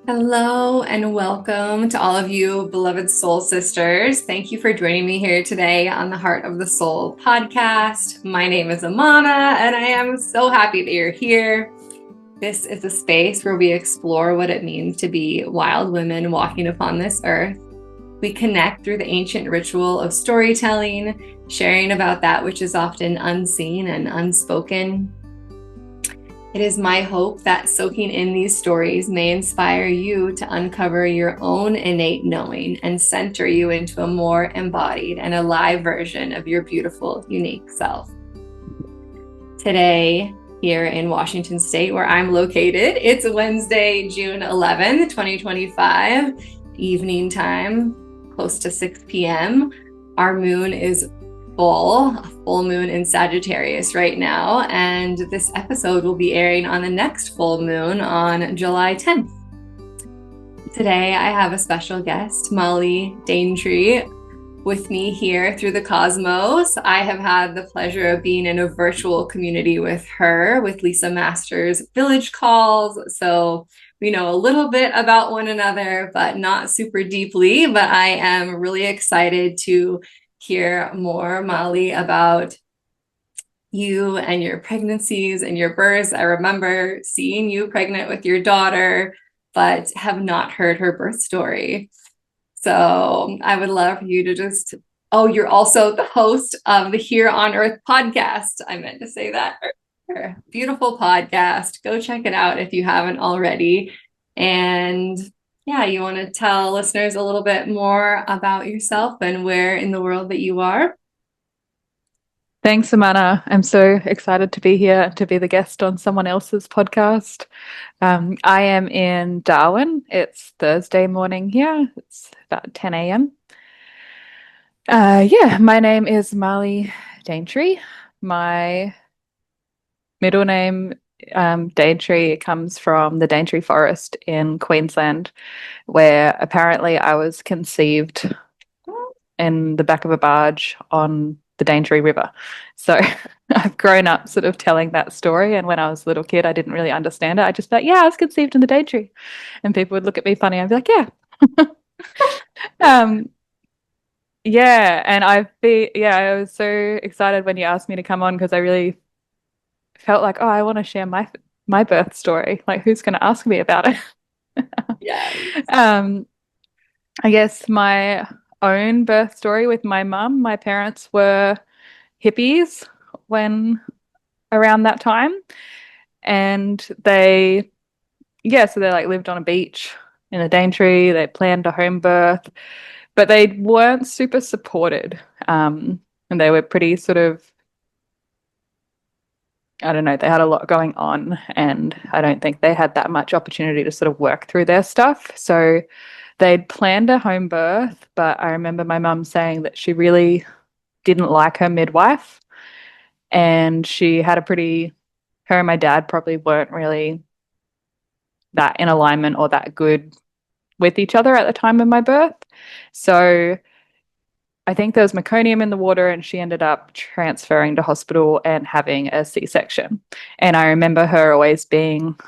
Hello and welcome to all of you beloved soul sisters. Thank you for joining me here today on the Heart of the Soul podcast. My name is Amana and I am so happy that you're here. This is a space where we explore what it means to be wild women walking upon this earth. We connect through the ancient ritual of storytelling, sharing about that which is often unseen and unspoken. It is my hope that soaking in these stories may inspire you to uncover your own innate knowing and center you into a more embodied and alive version of your beautiful, unique self. Today, here in Washington State, where I'm located, it's Wednesday, June 11th, 2025, evening time, close to 6 p.m. Our moon is a full moon in Sagittarius right now, and this episode will be airing on the next full moon on July 10th. Today I have a special guest, Mali Daintree, with me here through the cosmos. I have had the pleasure of being in a virtual community with her, with Leisa Masters Village calls, so we know a little bit about one another, but not super deeply. But I am really excited to hear more, Mali, about you and your pregnancies and your births. I remember seeing you pregnant with your daughter, but have not heard her birth story. So I would love for you to just, oh, you're also the host of the Here on Earth podcast. I meant to say that. Beautiful podcast. Go check it out if you haven't already. And yeah, you want to tell listeners a little bit more about yourself and where in the world that you are? Thanks, Amanda. I'm so excited to be here to be the guest on someone else's podcast. I am in Darwin. It's Thursday morning here. It's about 10 a.m. My name is Mali Daintree. My middle name, Daintree, comes from the Daintree Forest in Queensland, where apparently I was conceived in the back of a barge on the Daintree River. So I've grown up sort of telling that story. And when I was a little kid, I didn't really understand it. I just thought, yeah, I was conceived in the Daintree. And people would look at me funny. I'd be like, yeah. um, yeah. And I was so excited when you asked me to come on because I really felt like, oh, I want to share my birth story. Like, who's going to ask me about it? Yeah. um, I guess my own birth story with my mum, my parents were hippies when around that time. And so they like lived on a beach in a Daintree. They planned a home birth, but they weren't super supported. And they were pretty sort of, I don't know, they had a lot going on, and I don't think they had that much opportunity to sort of work through their stuff. So they'd planned a home birth, but I remember my mum saying that she really didn't like her midwife, and her and my dad probably weren't really that in alignment or that good with each other at the time of my birth. So I think there was meconium in the water, and she ended up transferring to hospital and having a C-section. And I remember her always being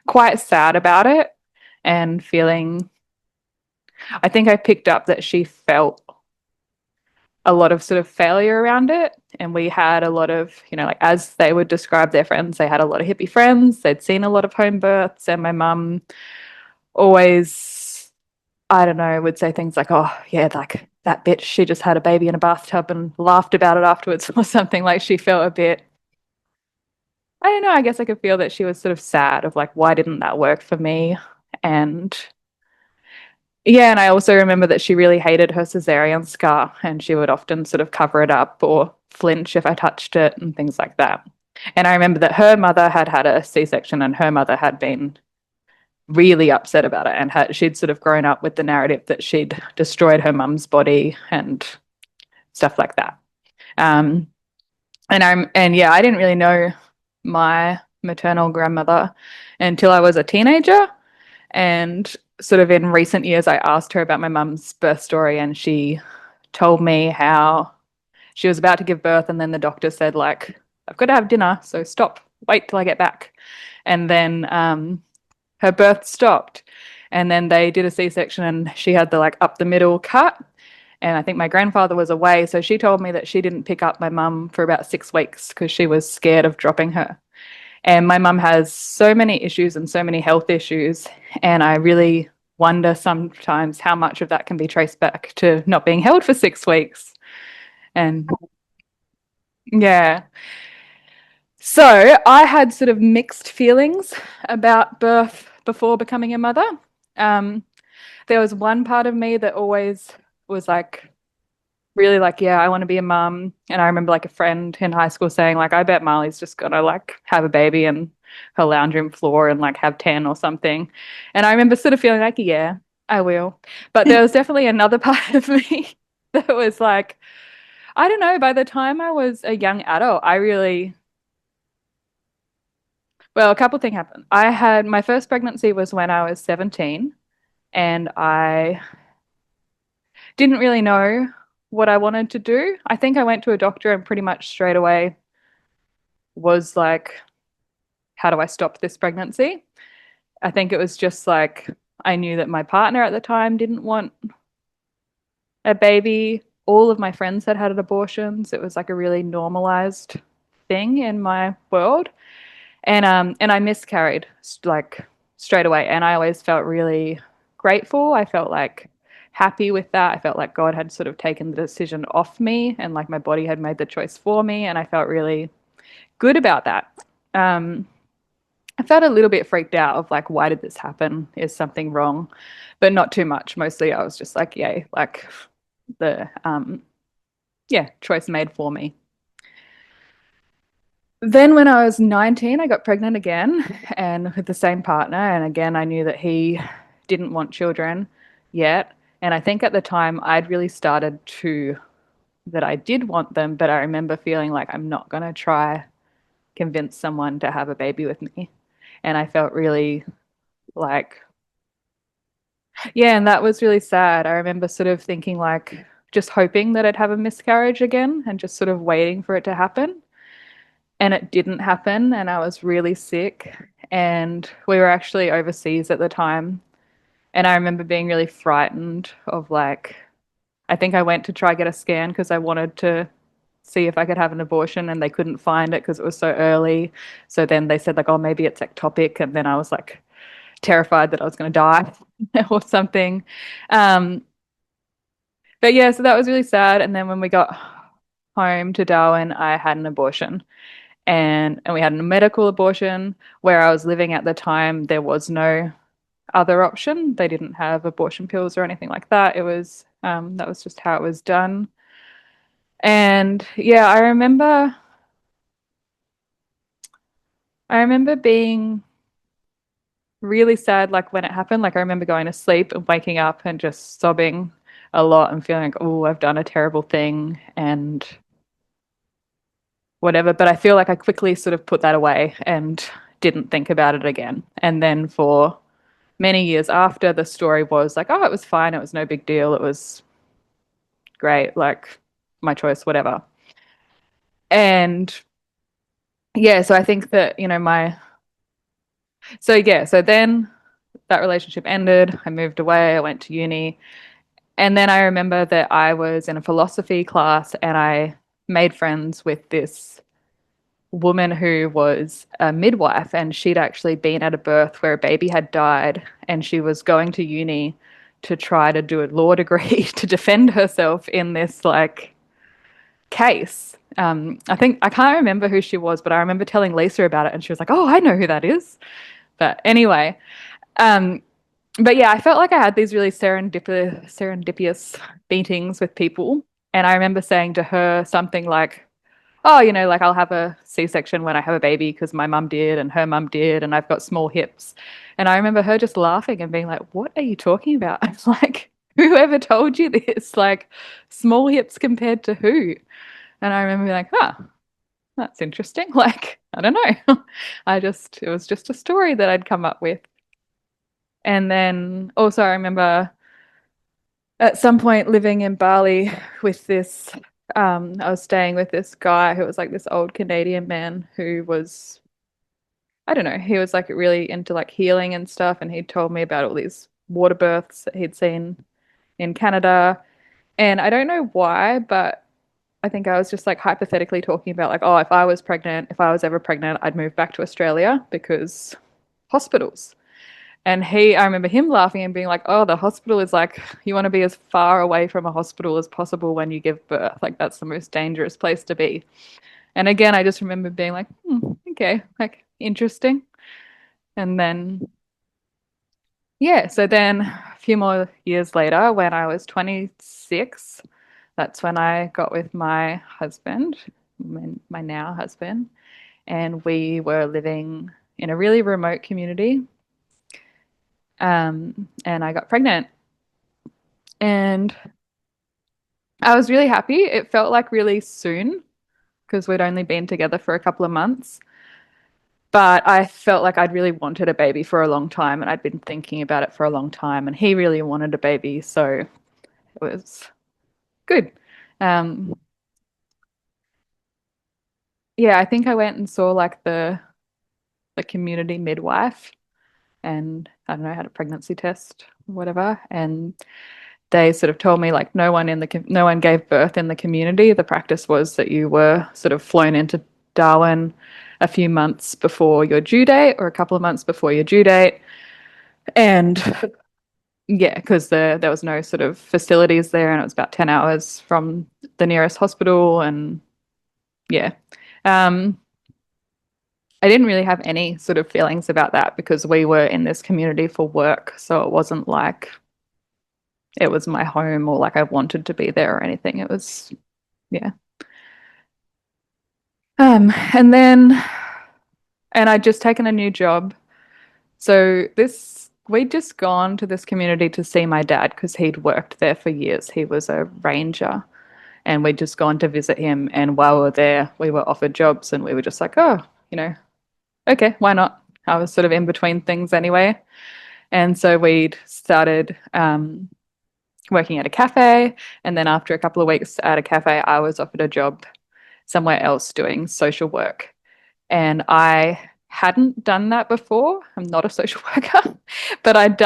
quite sad about it and feeling, I think I picked up that she felt a lot of sort of failure around it. And we had a lot of, like as they would describe their friends, they had a lot of hippie friends. They'd seen a lot of home births. And my mum always, I don't know, would say things like, oh, yeah, like that bitch, she just had a baby in a bathtub and laughed about it afterwards or something. Like she felt a bit, I don't know, I guess I could feel that she was sort of sad of like, why didn't that work for me? And yeah, and I also remember that she really hated her cesarean scar, and she would often sort of cover it up or flinch if I touched it and things like that. And I remember that her mother had had a C-section, and her mother had been really upset about it, and she'd sort of grown up with the narrative that she'd destroyed her mum's body and stuff like that. Um, and yeah, I didn't really know my maternal grandmother until I was a teenager. And sort of in recent years, I asked her about my mum's birth story, and she told me how she was about to give birth, and then the doctor said, like, I've got to have dinner, so wait till I get back. And then her birth stopped. And then they did a C-section and she had the like up the middle cut. And I think my grandfather was away. So she told me that she didn't pick up my mum for about 6 weeks because she was scared of dropping her. And my mum has so many issues and so many health issues. And I really wonder sometimes how much of that can be traced back to not being held for 6 weeks. And yeah. So I had sort of mixed feelings about birth before becoming a mother. Um, there was one part of me that always was like, really like, yeah, I want to be a mum. And I remember like a friend in high school saying, like, I bet Marley's just gonna like have a baby and her lounge room floor and like have 10 or something. And I remember sort of feeling like, yeah, I will. But there was definitely another part of me that was like, I don't know, by the time I was a young adult, I really, well, a couple things happened. I had my first pregnancy was when I was 17, and I didn't really know what I wanted to do. I think I went to a doctor and pretty much straight away was like, how do I stop this pregnancy? I think it was just like I knew that my partner at the time didn't want a baby. All of my friends had had abortions. It was like a really normalized thing in my world. And I miscarried like straight away. And I always felt really grateful. I felt like happy with that. I felt like God had sort of taken the decision off me and like my body had made the choice for me. And I felt really good about that. Um, I felt a little bit freaked out of like, why did this happen? Is something wrong? But not too much. Mostly I was just like, yay, like the yeah, choice made for me. Then when I was 19, I got pregnant again and with the same partner. And again, I knew that he didn't want children yet. And I think at the time I'd really started to that I did want them, but I remember feeling like I'm not going to try convince someone to have a baby with me. And I felt really like, yeah, and that was really sad. I remember sort of thinking like just hoping that I'd have a miscarriage again and just sort of waiting for it to happen. And it didn't happen, and I was really sick. And we were actually overseas at the time. And I remember being really frightened of like, I think I went to try get a scan because I wanted to see if I could have an abortion and they couldn't find it because it was so early. So then they said like, oh, maybe it's ectopic. And then I was like terrified that I was going to die or something. Um, but yeah, so that was really sad. And then when we got home to Darwin, I had an abortion. And we had a medical abortion. Where I was living at the time, there was no other option. They didn't have abortion pills or anything like that. It was that was just how it was done. And yeah, I remember being really sad like when it happened. Like I remember going to sleep and waking up and just sobbing a lot and feeling like, oh, I've done a terrible thing and whatever. But I feel like I quickly sort of put that away and didn't think about it again. And then for many years after, the story was like, oh, it was fine. It was no big deal. It was great. Like my choice, whatever. And yeah, so I think that, so then that relationship ended. I moved away. I went to uni. And then I remember that I was in a philosophy class and I made friends with this woman who was a midwife, and she'd actually been at a birth where a baby had died, and she was going to uni to try to do a law degree to defend herself in this like case. I think I can't remember who she was, but I remember telling Lisa about it, and she was like, "Oh, I know who that is." But anyway, um, but yeah, I felt like I had these really serendipitous meetings with people, and I remember saying to her something like, oh, like I'll have a C-section when I have a baby because my mum did and her mum did, and I've got small hips. And I remember her just laughing and being like, what are you talking about? I'm like, whoever told you this? Like, small hips compared to who? And I remember being like, huh, that's interesting. Like, I don't know. It was just a story that I'd come up with. And then also, I remember at some point living in Bali with this, I was staying with this guy who was like this old Canadian man who was I don't know, he was like really into like healing and stuff, and he told me about all these water births that he'd seen in Canada. And I don't know why, but I think I was just like hypothetically talking about like, oh, if I was pregnant, if I was ever pregnant, I'd move back to Australia because hospitals. And I remember him laughing and being like, oh, the hospital is like, you want to be as far away from a hospital as possible when you give birth. Like, that's the most dangerous place to be. And again, I just remember being like, okay, like interesting. And then, yeah, so then a few more years later, when I was 26, that's when I got with my husband, my now husband, and we were living in a really remote community. And I got pregnant, and I was really happy. It felt like really soon because we'd only been together for a couple of months. But I felt like I'd really wanted a baby for a long time, and I'd been thinking about it for a long time, and he really wanted a baby, so it was good. Um, yeah, I think I went and saw like the community midwife, and I don't know, had a pregnancy test, or whatever, and they sort of told me like no one gave birth in the community. The practice was that you were sort of flown into Darwin a few months before your due date or a couple of months before your due date. And yeah, because there was no sort of facilities there, and it was about 10 hours from the nearest hospital. And yeah, um, I didn't really have any sort of feelings about that because we were in this community for work. So it wasn't like it was my home or like I wanted to be there or anything. It was, yeah. And then, and I'd just taken a new job. So we'd just gone to this community to see my dad because he'd worked there for years. He was a ranger, and we'd just gone to visit him. And while we were there, we were offered jobs, and we were just like, oh, you know, okay, why not? I was sort of in between things anyway. And so we'd started working at a cafe. And then after a couple of weeks at a cafe, I was offered a job somewhere else doing social work. And I hadn't done that before. I'm not a social worker, but I'd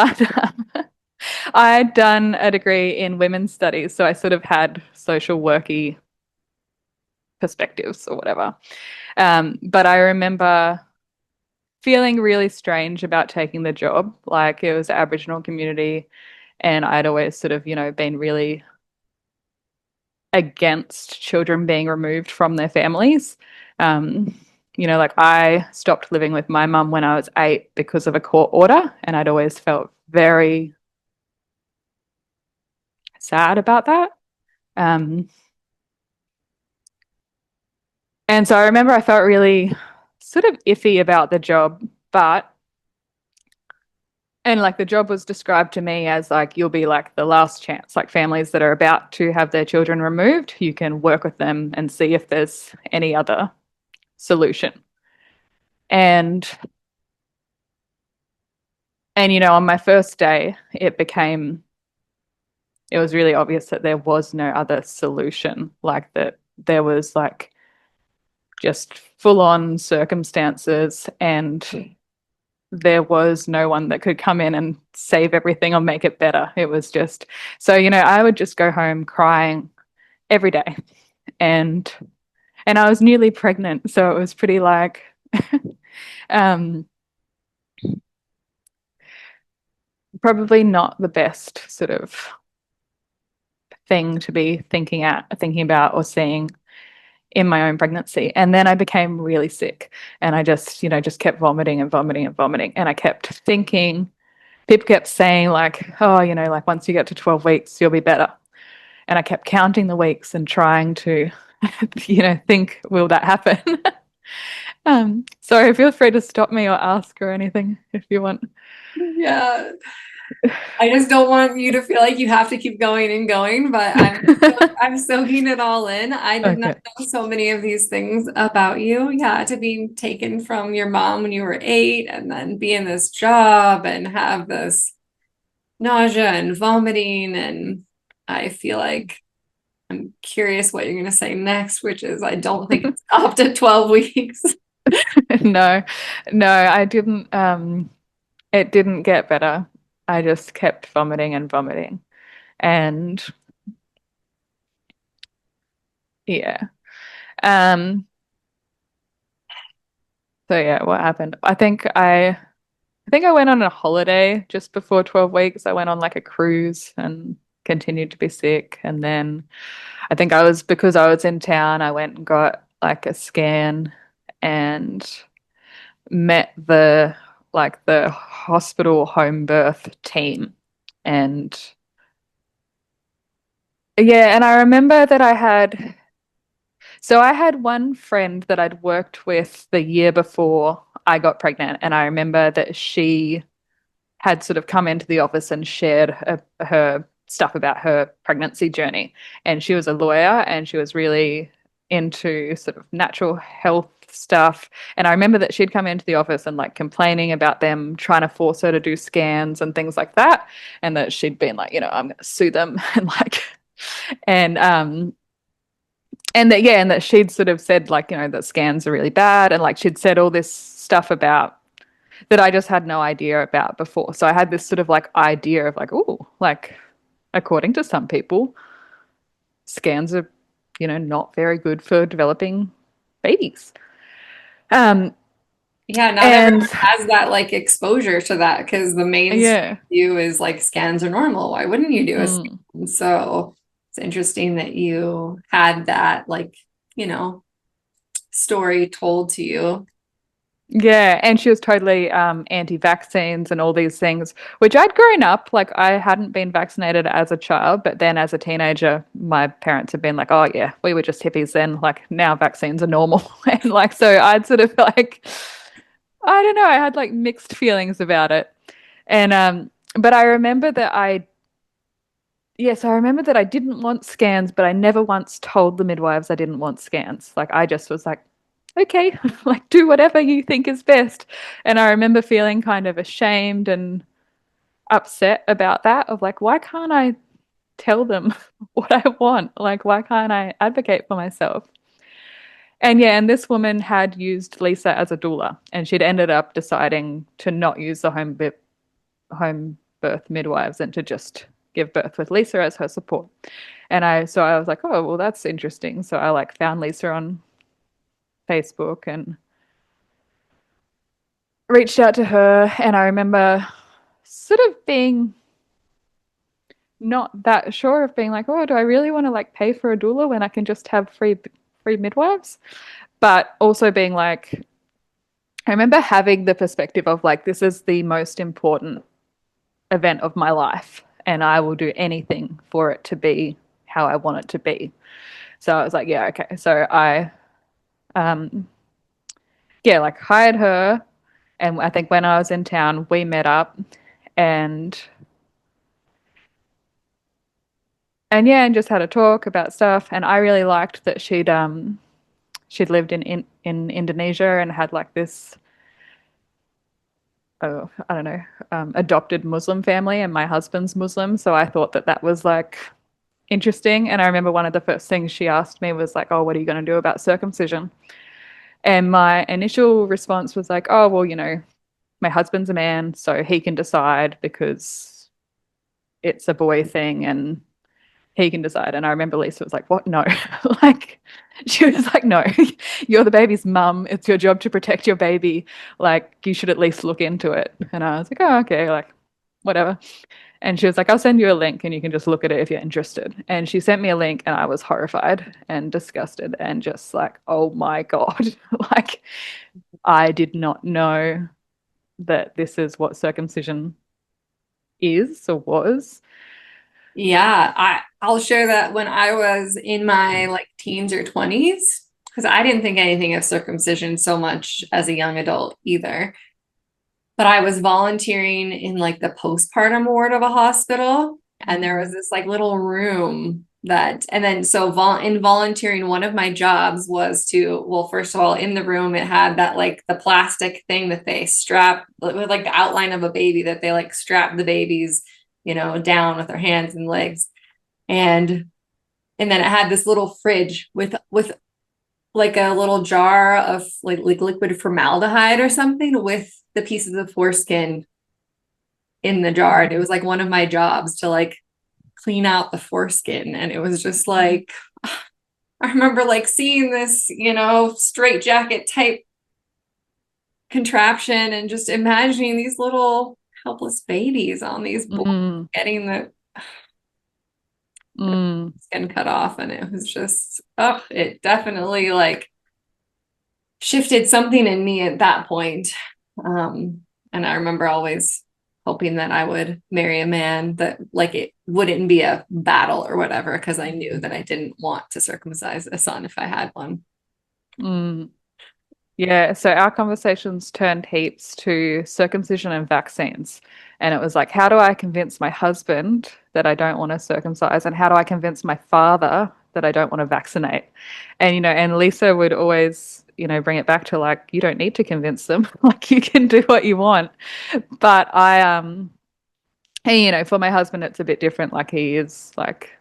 done a degree in women's studies, so I sort of had social worky perspectives or whatever. But I remember feeling really strange about taking the job. Like it was an Aboriginal community, and I'd always sort of, been really against children being removed from their families. Um, like I stopped living with my mum when I was 8 because of a court order, and I'd always felt very sad about that. Um, and so I remember I felt really sort of iffy about the job, and like the job was described to me as like you'll be like the last chance, like families that are about to have their children removed, you can work with them and see if there's any other solution. And on my first day, it was really obvious that there was no other solution, like that there was like just full on circumstances, and there was no one that could come in and save everything or make it better. It was just so, I would just go home crying every day. And I was newly pregnant, so it was pretty like um probably not the best sort of thing to be thinking about or seeing in my own pregnancy. And then I became really sick, and I just kept vomiting and vomiting and vomiting. And I kept thinking, people kept saying like, oh, like once you get to 12 weeks, you'll be better. And I kept counting the weeks and trying to, think, will that happen? Sorry, feel free to stop me or ask or anything if you want. Yeah. I just don't want you to feel like you have to keep going and going, but I'm soaking it all in. I did not know so many of these things about you. Yeah, to be taken from your mom when you were 8 and then be in this job and have this nausea and vomiting. And I feel like I'm curious what you're going to say next, which is I don't think it stopped at 12 weeks. No, no, I didn't. It didn't get better. I just kept vomiting and vomiting. And yeah. Um, so yeah, what happened? I think I went on a holiday just before 12 weeks. I went on like a cruise and continued to be sick. And then I think because I was in town, I went and got like a scan and met the hospital home birth team. And yeah, and I remember that I had one friend that I'd worked with the year before I got pregnant, and I remember that she had sort of come into the office and shared her stuff about her pregnancy journey. And she was a lawyer and she was really into sort of natural health stuff. And I remember that she'd come into the office and like complaining about them trying to force her to do scans and things like that. And that she'd been like, I'm going to sue them and like, and, and that she'd sort of said like, that scans are really bad. And like she'd said all this stuff about that I just had no idea about before. So I had this sort of like idea of like, oh, like according to some people, scans are, not very good for developing babies. Um, Yeah, not everyone and has that like exposure to that because the mainstream yeah, view is like scans are normal. Why wouldn't you do a mm, scan? So it's interesting that you had that like, you know, story told to you. yeah, and she was totally anti-vaccines and all these things, which I'd grown up like I hadn't been vaccinated as a child, but then as a teenager, my parents had been like, "Oh yeah, we were just hippies then. Like now vaccines are normal," and like so I'd sort of like I don't know, I had like mixed feelings about it. And but I remember that I remember that I didn't want scans, but I never once told the midwives I didn't want scans. Like I just was like, okay, like do whatever you think is best. And I remember feeling kind of ashamed and upset about that of like, why can't I tell them what I want? Like, why can't I advocate for myself? And yeah, and this woman had used Leisa as a doula, and she'd ended up deciding to not use the home birth midwives and to just give birth with Leisa as her support. And I was like, oh, well, that's interesting. So I like found Leisa on Facebook and reached out to her. And I remember sort of being not that sure of being like, oh, do I really want to like pay for a doula when I can just have free midwives? But also being like, I remember having the perspective of like, this is the most important event of my life, and I will do anything for it to be how I want it to be. So I was like, yeah, okay. So um, yeah, like hired her, and I think when I was in town, we met up, and yeah, and just had a talk about stuff. And I really liked that she'd lived in Indonesia and had like this oh, I don't know, adopted Muslim family, and my husband's Muslim. So I thought that that was like interesting. And I remember one of the first things she asked me was like, "Oh, what are you going to do about circumcision?" And my initial response was like, "Oh, well, my husband's a man, so he can decide because it's a boy thing and he can decide." And I remember Lisa was like, "What? No." Like she was like, "No, you're the baby's mum. It's your job to protect your baby. Like you should at least look into it." And I was like, "Oh, okay, like whatever." And she was like, "I'll send you a link and you can just look at it if you're interested." And she sent me a link and I was horrified and disgusted and just like, "Oh my God." Like I did not know that this is what circumcision is or was. Yeah, I'll share that when I was in my like teens or 20s, because I didn't think anything of circumcision so much as a young adult either. But I was volunteering in like the postpartum ward of a hospital, and there was this like little room that, and then so in volunteering, one of my jobs was to, well, first of all, in the room, it had that like the plastic thing that they strap with like the outline of a baby that they like strap the babies, down with their hands and legs. And then it had this little fridge with like a little jar of like liquid formaldehyde or something with the pieces of foreskin in the jar. And it was like one of my jobs to like clean out the foreskin. And it was just like, I remember like seeing this, straight jacket type contraption and just imagining these little helpless babies on these boards Mm. getting the Mm. skin cut off. And it was just, oh, it definitely like shifted something in me at that point. And I remember always hoping that I would marry a man that like it wouldn't be a battle or whatever, because I knew that I didn't want to circumcise a son if I had one. Mm. Yeah, so our conversations turned heaps to circumcision and vaccines. And it was like, how do I convince my husband that I don't want to circumcise? And how do I convince my father that I don't want to vaccinate? And, and Lisa would always, bring it back to like, you don't need to convince them. Like, you can do what you want. But and, for my husband, it's a bit different. Like, he is like,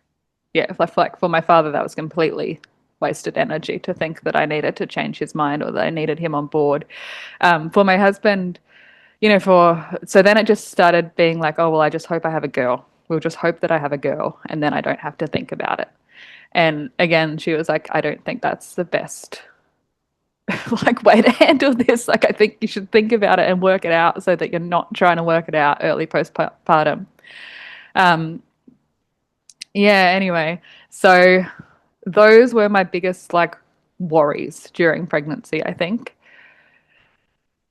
yeah, like for my father, that was completely wasted energy to think that I needed to change his mind or that I needed him on board. For my husband, so then it just started being like, oh, well, I just hope I have a girl. We'll just hope that I have a girl and then I don't have to think about it. And again, she was like, I don't think that's the best like way to handle this. Like, I think you should think about it and work it out so that you're not trying to work it out early postpartum. Um, yeah, anyway, so those were my biggest like worries during pregnancy, I think.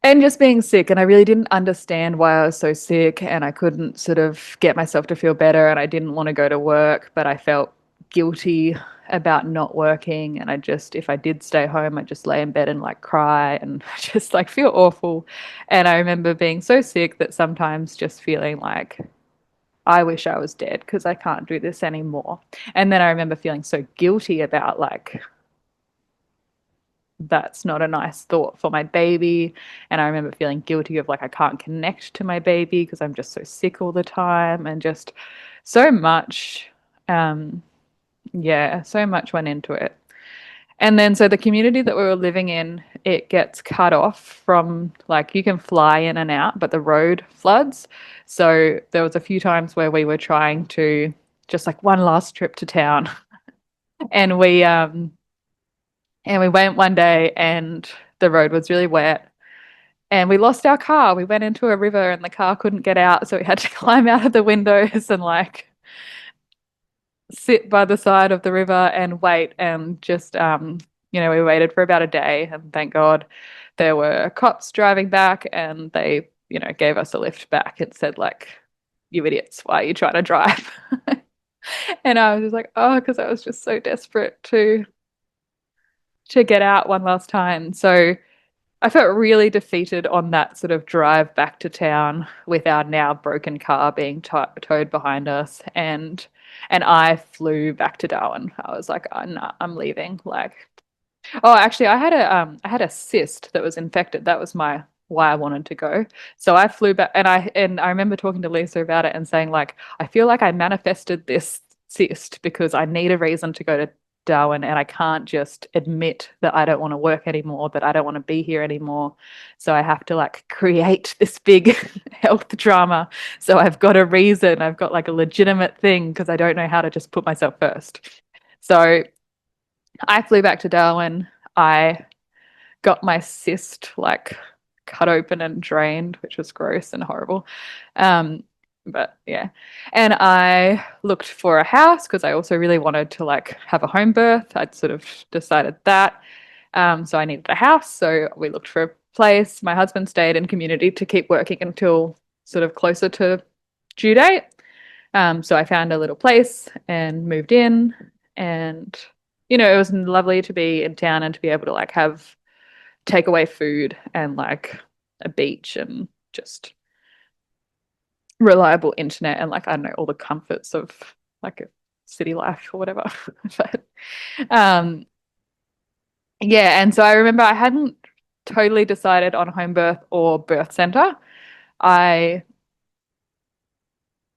And just being sick, and I really didn't understand why I was so sick, and I couldn't sort of get myself to feel better, and I didn't want to go to work, but I felt guilty about not working, and if I did stay home, I'd just lay in bed and like cry and just like feel awful. And I remember being so sick that sometimes just feeling like I wish I was dead because I can't do this anymore. And then I remember feeling so guilty about like that's not a nice thought for my baby. And I remember feeling guilty of like I can't connect to my baby because I'm just so sick all the time and just so much. Um, yeah, so much went into it. And then so the community that we were living in, it gets cut off from like you can fly in and out, but the road floods. So there was a few times where we were trying to just like one last trip to town. And we went one day and the road was really wet and we lost our car. We went into a river and the car couldn't get out, so we had to climb out of the windows and like sit by the side of the river and wait and just we waited for about a day and thank God there were cops driving back and they, gave us a lift back and said like, you idiots, why are you trying to drive? And I was just like, oh, because I was just so desperate to get out one last time. So I felt really defeated on that sort of drive back to town with our now broken car being towed behind us, and I flew back to Darwin. I was like, oh, nah, I'm leaving. Like, oh, actually, I had a cyst that was infected. That was my why I wanted to go. So I flew back, and I remember talking to Lisa about it and saying like, I feel like I manifested this cyst because I need a reason to go to Darwin and I can't just admit that I don't want to work anymore, that I don't want to be here anymore. So I have to like create this big health drama. So I've got a reason, I've got like a legitimate thing because I don't know how to just put myself first. So I flew back to Darwin. I got my cyst like cut open and drained, which was gross and horrible. Um, but yeah. And I looked for a house because I also really wanted to like have a home birth. I'd sort of decided that. So I needed a house. So we looked for a place. My husband stayed in community to keep working until sort of closer to due date. So I found a little place and moved in. And, it was lovely to be in town and to be able to like have takeaway food and like a beach and just reliable internet and like I don't know all the comforts of like a city life or whatever. But um yeah, and so I remember I hadn't totally decided on home birth or birth center. I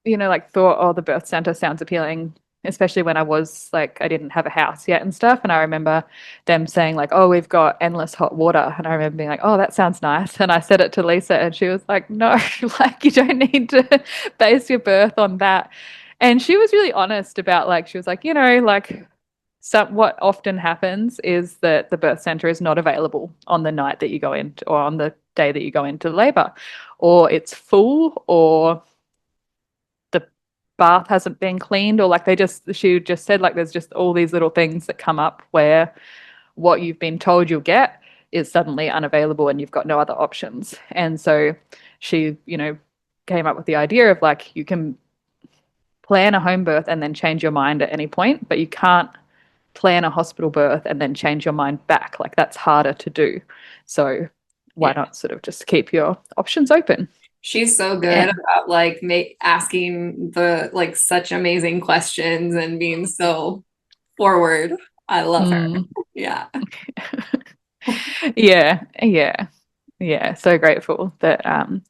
like thought, oh, the birth center sounds appealing. especially when I was like, I didn't have a house yet and stuff. And I remember them saying like, oh, we've got endless hot water. And I remember being like, oh, that sounds nice. And I said it to Leisa and she was like, no, like you don't need to base your birth on that. And she was really honest about like, she was like, like what often happens is that the birth center is not available on the night that you go in or on the day that you go into labor, or it's full, or the bath hasn't been cleaned, or like she just said like there's just all these little things that come up where what you've been told you'll get is suddenly unavailable and you've got no other options. And so she, came up with the idea of like you can plan a home birth and then change your mind at any point, but you can't plan a hospital birth and then change your mind back. Like that's harder to do. So why not sort of just keep your options open? She's so good about like asking the like such amazing questions and being so forward. I love her. Yeah. Yeah. So grateful that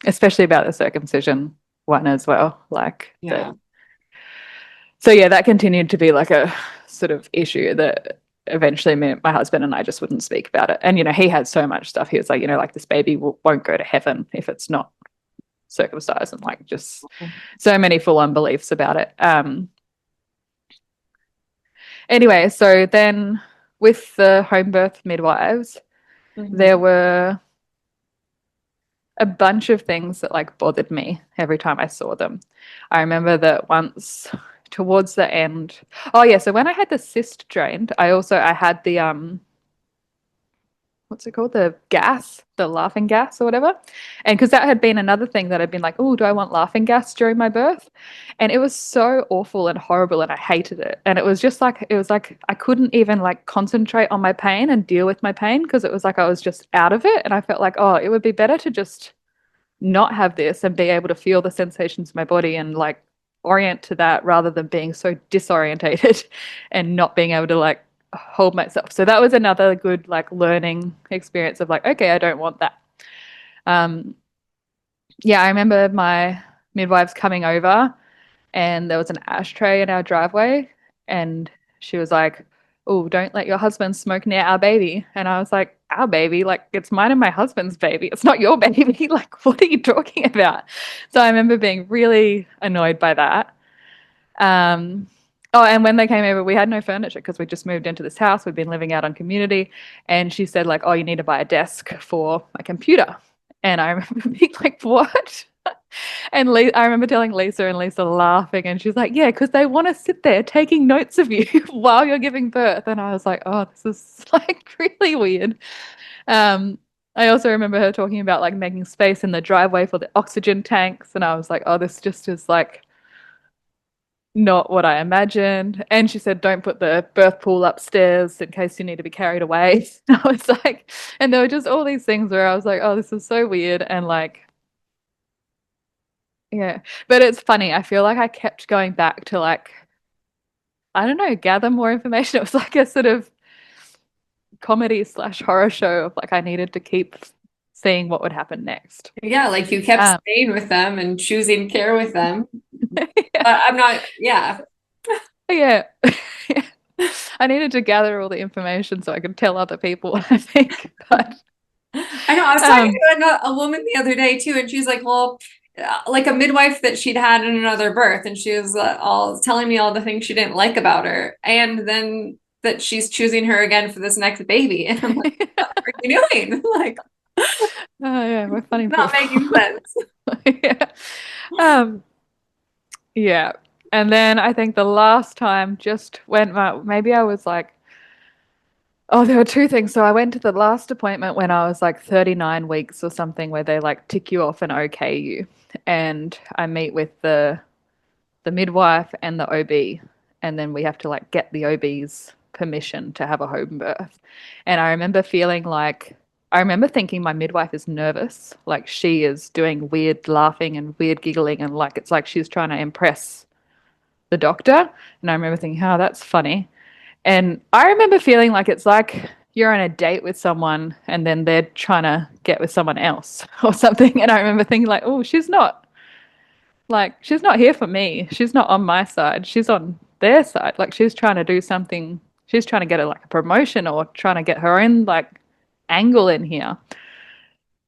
especially about the circumcision one as well. Like so yeah, that continued to be like a sort of issue that eventually my husband and I just wouldn't speak about it. And he had so much stuff. He was like, like this baby won't go to heaven if it's not circumcised, and like just so many full-on beliefs about it. Anyway, so then with the home birth midwives, there were a bunch of things that like bothered me every time I saw them. I remember that once towards the end, oh yeah, so when I had the cyst drained, I had the what's it called? The gas, the laughing gas or whatever. And because that had been another thing that I'd been like, oh, do I want laughing gas during my birth? And it was so awful and horrible and I hated it. And it was like I couldn't even like concentrate on my pain and deal with my pain because it was like I was just out of it. And I felt like, oh, it would be better to just not have this and be able to feel the sensations of my body and like orient to that rather than being so disorientated and not being able to like hold myself. So that was another good like learning experience of like, okay, I don't want that. Yeah, I remember my midwives coming over and there was an ashtray in our driveway and she was like, oh, don't let your husband smoke near our baby. And I was like, our baby? Like, it's mine and my husband's baby. It's not your baby. Like, what are you talking about? So I remember being really annoyed by that. Oh, and when they came over, we had no furniture because we just moved into this house. We'd been living out on community. And she said, like, oh, you need to buy a desk for my computer. And I remember being like, what? And I remember telling Leisa and Leisa laughing. And she's like, yeah, because they want to sit there taking notes of you while you're giving birth. And I was like, oh, this is like really weird. I also remember her talking about like making space in the driveway for the oxygen tanks. And I was like, oh, this just is like not what I imagined. And she said, don't put the birth pool upstairs in case you need to be carried away. I was like, and there were just all these things where I was like, oh, this is so weird. And like, yeah, but it's funny. I feel like I kept going back to like, I don't know, gather more information. It was like a sort of comedy / horror show of like, I needed to keep seeing what would happen next. Yeah, like you kept staying with them and choosing care with them. I'm not, yeah. Yeah. I needed to gather all the information so I could tell other people, I think. But I know, I was talking to a woman the other day too, and she's like, well, like a midwife that she'd had in another birth, and she was all telling me all the things she didn't like about her, and then that she's choosing her again for this next baby. And I'm like, what are you doing? Like, oh yeah, we're funny. Not making sense. Yeah. Yeah. And then I think the last time just went, maybe I was like, oh, there were two things. So I went to the last appointment when I was like 39 weeks or something where they like tick you off and okay you. And I meet with the midwife and the OB. And then we have to like get the OB's permission to have a home birth. And I remember thinking my midwife is nervous. Like she is doing weird laughing and weird giggling and like it's like she's trying to impress the doctor. And I remember thinking, oh, that's funny. And I remember feeling like it's like you're on a date with someone and then they're trying to get with someone else or something. And I remember thinking like, oh, she's not here for me. She's not on my side. She's on their side. Like she's trying to do something, she's trying to get like a promotion or trying to get her own like angle in here.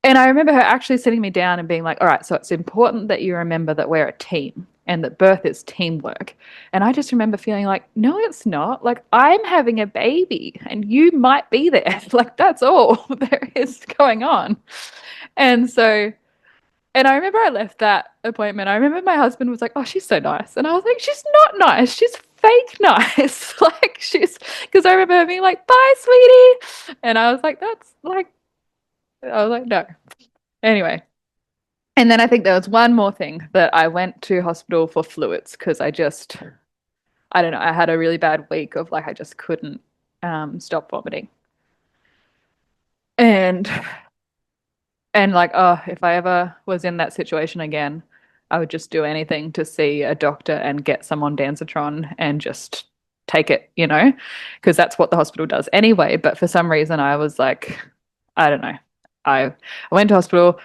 And I remember her actually sitting me down and being like, all right, so it's important that you remember that we're a team and that birth is teamwork. And I just remember feeling like, no, it's not. Like, I'm having a baby and you might be there. Like, that's all there is going on. And so, and I remember I left that appointment. I remember my husband was like, oh, she's so nice. And I was like, she's not nice. She's fake nice. Like, she's, because I remember her being like, bye, sweetie. And I was like, that's like, I was like, no. Anyway, and then I think there was one more thing that I went to hospital for fluids because I don't know, I had a really bad week of like I just couldn't stop vomiting. And like, oh, if I ever was in that situation again, I would just do anything to see a doctor and get some ondansetron and just take it, because that's what the hospital does anyway. But for some reason, I was like, I don't know. I went to hospital,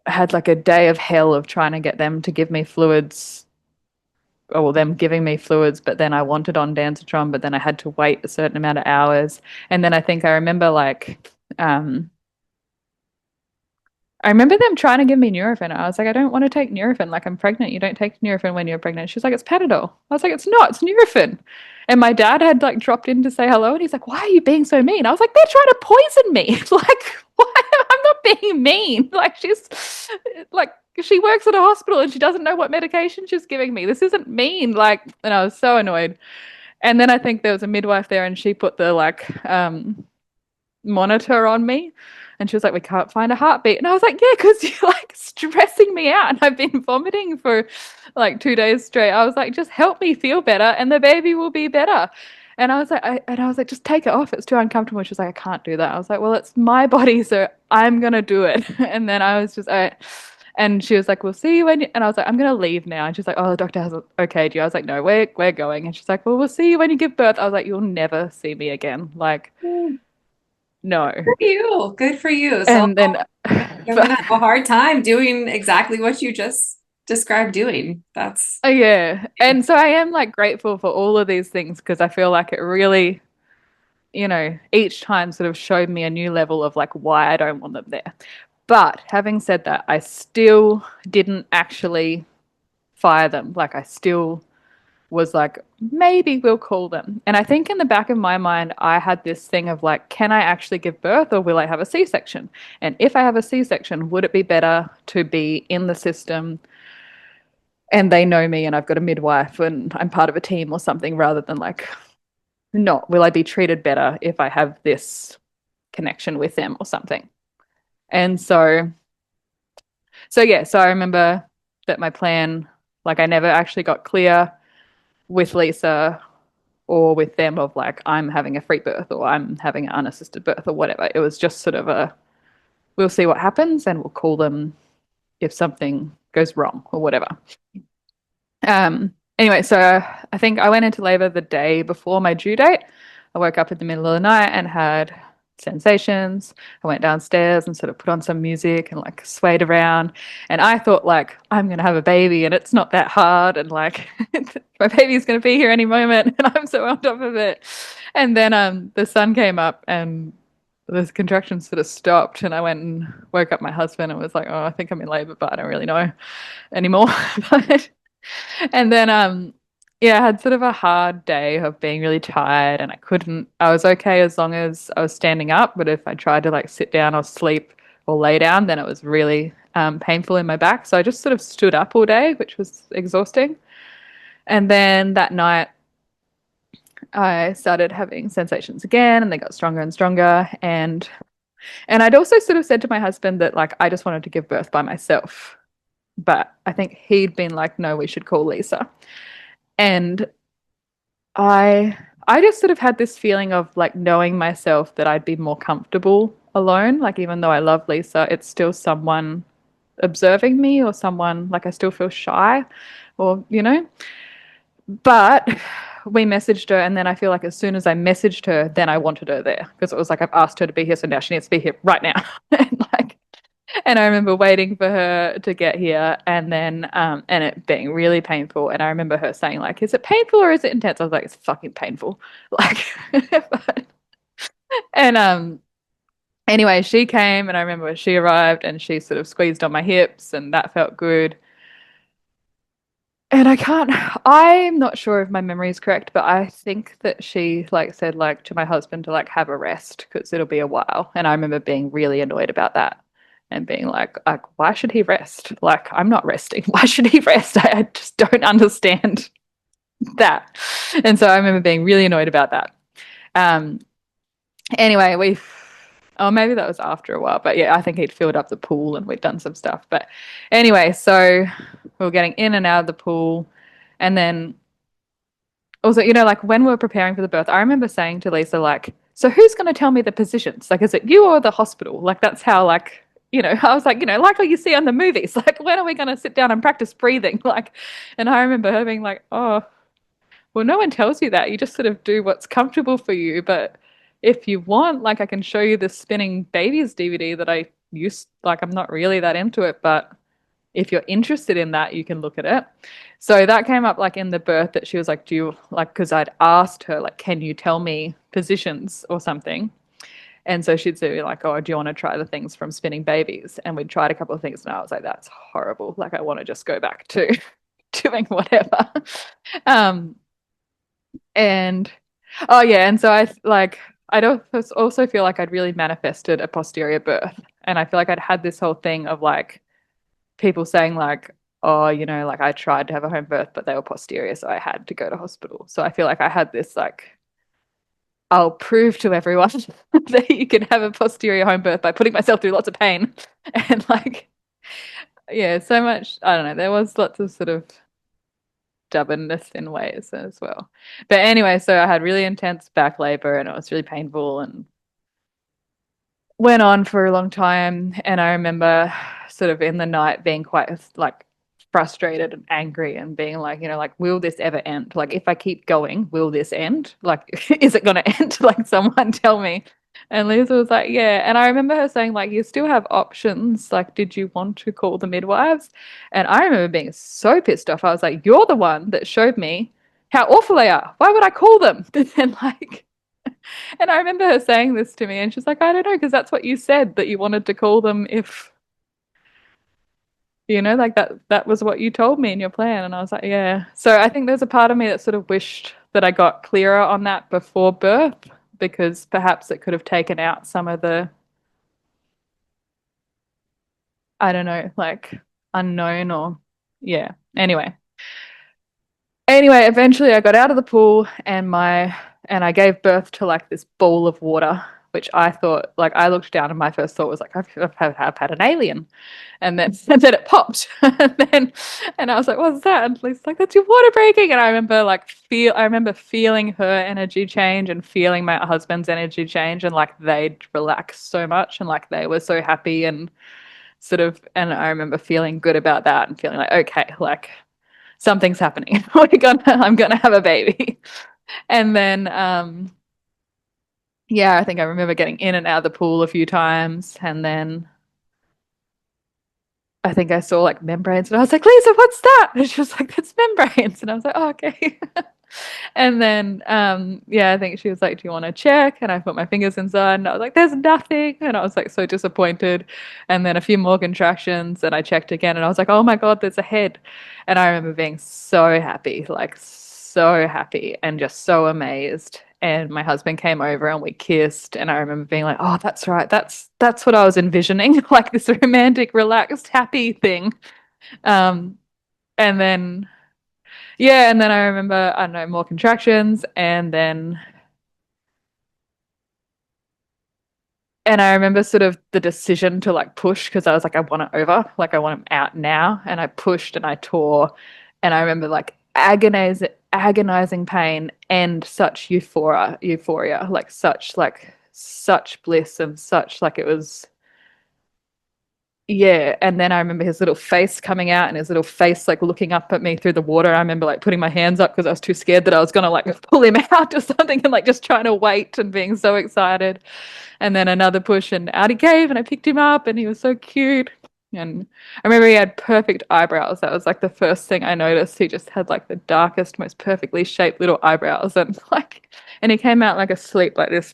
had like a day of hell of trying to get them to give me fluids, or them giving me fluids, but then I wanted ondansetron, but then I had to wait a certain amount of hours. And then I think I remember like, I remember them trying to give me Nurofen. I was like, I don't want to take Nurofen. Like, I'm pregnant. You don't take Nurofen when you're pregnant. She's like, it's Panadol. I was like, it's not. It's Nurofen. And my dad had like dropped in to say hello, and he's like, why are you being so mean? I was like, they're trying to poison me. Like, why? I'm not being mean. Like, she's like, she works at a hospital and she doesn't know what medication she's giving me. This isn't mean. Like, and I was so annoyed. And then I think there was a midwife there, and she put the like monitor on me. And she was like, we can't find a heartbeat. And I was like, yeah, because you're like stressing me out. And I've been vomiting for like 2 days straight. I was like, just help me feel better and the baby will be better. And I was like, just take it off. It's too uncomfortable. She was like, I can't do that. I was like, well, it's my body, so I'm going to do it. And then I was just, and she was like, we'll see you when you, and I was like, I'm going to leave now. And she's like, oh, the doctor hasn't okayed you. I was like, no, we're going. And she's like, well, we'll see you when you give birth. I was like, you'll never see me again. Like, no. Good for you. Good for you. So And then you're gonna have a hard time doing exactly what you just described doing. That's yeah. And so I am like grateful for all of these things because I feel like it really, each time sort of showed me a new level of like why I don't want them there. But having said that, I still didn't actually fire them. Like I still was like, maybe we'll call them. And I think in the back of my mind, I had this thing of like, can I actually give birth or will I have a C-section? And if I have a C-section, would it be better to be in the system and they know me and I've got a midwife and I'm part of a team or something rather than like, not, will I be treated better if I have this connection with them or something? And so yeah, so I remember that my plan, like I never actually got clear with Leisa or with them of like I'm having a free birth or I'm having an unassisted birth or whatever. It was just sort of a we'll see what happens and we'll call them if something goes wrong or whatever. Anyway, so I think I went into labor the day before my due date. I woke up in the middle of the night and had sensations. I went downstairs and sort of put on some music and like swayed around. And I thought like I'm gonna have a baby and it's not that hard and like my baby's gonna be here any moment and I'm so on top of it. And then the sun came up and the contractions sort of stopped and I went and woke up my husband and was like, oh, I think I'm in labor, but I don't really know anymore. And then yeah, I had sort of a hard day of being really tired and I was okay as long as I was standing up, but if I tried to like sit down or sleep or lay down, then it was really painful in my back. So I just sort of stood up all day, which was exhausting. And then that night I started having sensations again and they got stronger and stronger. And I'd also sort of said to my husband that like I just wanted to give birth by myself. But I think he'd been like, no, we should call Leisa. And I just sort of had this feeling of like knowing myself that I'd be more comfortable alone. Like even though I love Leisa, it's still someone observing me or someone like I still feel shy or, But we messaged her and then I feel like as soon as I messaged her, then I wanted her there because it was like I've asked her to be here, so now she needs to be here right now. And like And I remember waiting for her to get here and then and it being really painful. And I remember her saying, like, is it painful or is it intense? I was like, it's fucking painful. Like and anyway, she came and I remember when she arrived and she sort of squeezed on my hips and that felt good. And I'm not sure if my memory is correct, but I think that she like said like to my husband to like have a rest because it'll be a while. And I remember being really annoyed about that and being like, why should he rest? Like, I'm not resting. Why should he rest? I just don't understand that. And so I remember being really annoyed about that. Um, anyway, oh, maybe that was after a while, but yeah, I think he'd filled up the pool and we'd done some stuff. But anyway, so we were getting in and out of the pool. And then also, like when we were preparing for the birth, I remember saying to Lisa, like, so who's going to tell me the positions? Like, is it you or the hospital? Like, that's how, like, I was like, like what you see on the movies. Like, when are we going to sit down and practice breathing? Like, and I remember her being like, oh, well, no one tells you that. You just sort of do what's comfortable for you. But if you want, like, I can show you the spinning babies DVD that I used. Like, I'm not really that into it, but if you're interested in that, you can look at it. So that came up like in the birth that she was like, do you like, because I'd asked her, like, can you tell me positions or something? And so she'd say, like, oh, do you want to try the things from spinning babies? And we'd tried a couple of things, and I was like, that's horrible. Like, I want to just go back to doing whatever. Um, and oh yeah, and so I don't also feel like I'd really manifested a posterior birth, and I feel like I'd had this whole thing of like people saying like, oh, like I tried to have a home birth, but they were posterior, so I had to go to hospital. So I feel like I had this like, I'll prove to everyone that you can have a posterior home birth by putting myself through lots of pain. And like, yeah, so much, I don't know, there was lots of sort of stubbornness in ways as well. But anyway, so I had really intense back labor and it was really painful and went on for a long time. And I remember sort of in the night being quite like frustrated and angry and being like, like, will this ever end? Like, if I keep going, will this end? Like, is it going to end? Like, someone tell me. And Lisa was like, yeah. And I remember her saying, like, you still have options. Like, did you want to call the midwives? And I remember being so pissed off. I was like, you're the one that showed me how awful they are. Why would I call them? And like, and I remember her saying this to me, and she's like, I don't know, because that's what you said that you wanted to call them if, like that was what you told me in your plan. And I was like, yeah. So I think there's a part of me that sort of wished that I got clearer on that before birth, because perhaps it could have taken out some of the, I don't know, like unknown or, yeah. Anyway, eventually I got out of the pool and I gave birth to like this ball of water, which I thought, like, I looked down and my first thought was like, I've had an alien. And then and then it popped. And I was like, what's that? And Lisa's like, that's your water breaking. And I remember feeling her energy change and feeling my husband's energy change, and like they'd relaxed so much and like they were so happy and sort of, and I remember feeling good about that and feeling like, okay, like something's happening. I'm gonna have a baby. And then yeah, I think I remember getting in and out of the pool a few times, and then I think I saw like membranes and I was like, Lisa, what's that? And she was like, that's membranes. And I was like, oh, okay. And then yeah, I think she was like, do you want to check? And I put my fingers inside and I was like, there's nothing. And I was like so disappointed. And then a few more contractions and I checked again and I was like, oh my God, there's a head. And I remember being so happy, like so happy and just so amazed. And my husband came over and we kissed. And I remember being like, oh, that's right. That's what I was envisioning, like this romantic, relaxed, happy thing. Um, and then yeah, and then I remember, I don't know, more contractions, and I remember sort of the decision to like push because I was like, I want it over, like I want him out now. And I pushed and I tore. And I remember like agonizing pain and such euphoria, like such bliss and such like it was, yeah, and then I remember his little face coming out and his little face like looking up at me through the water. I remember like putting my hands up because I was too scared that I was gonna like pull him out or something, and like just trying to wait and being so excited. And then another push and out he came and I picked him up and he was so cute. And I remember he had perfect eyebrows. That was like the first thing I noticed. He just had like the darkest, most perfectly shaped little eyebrows, and like, and he came out like asleep like this.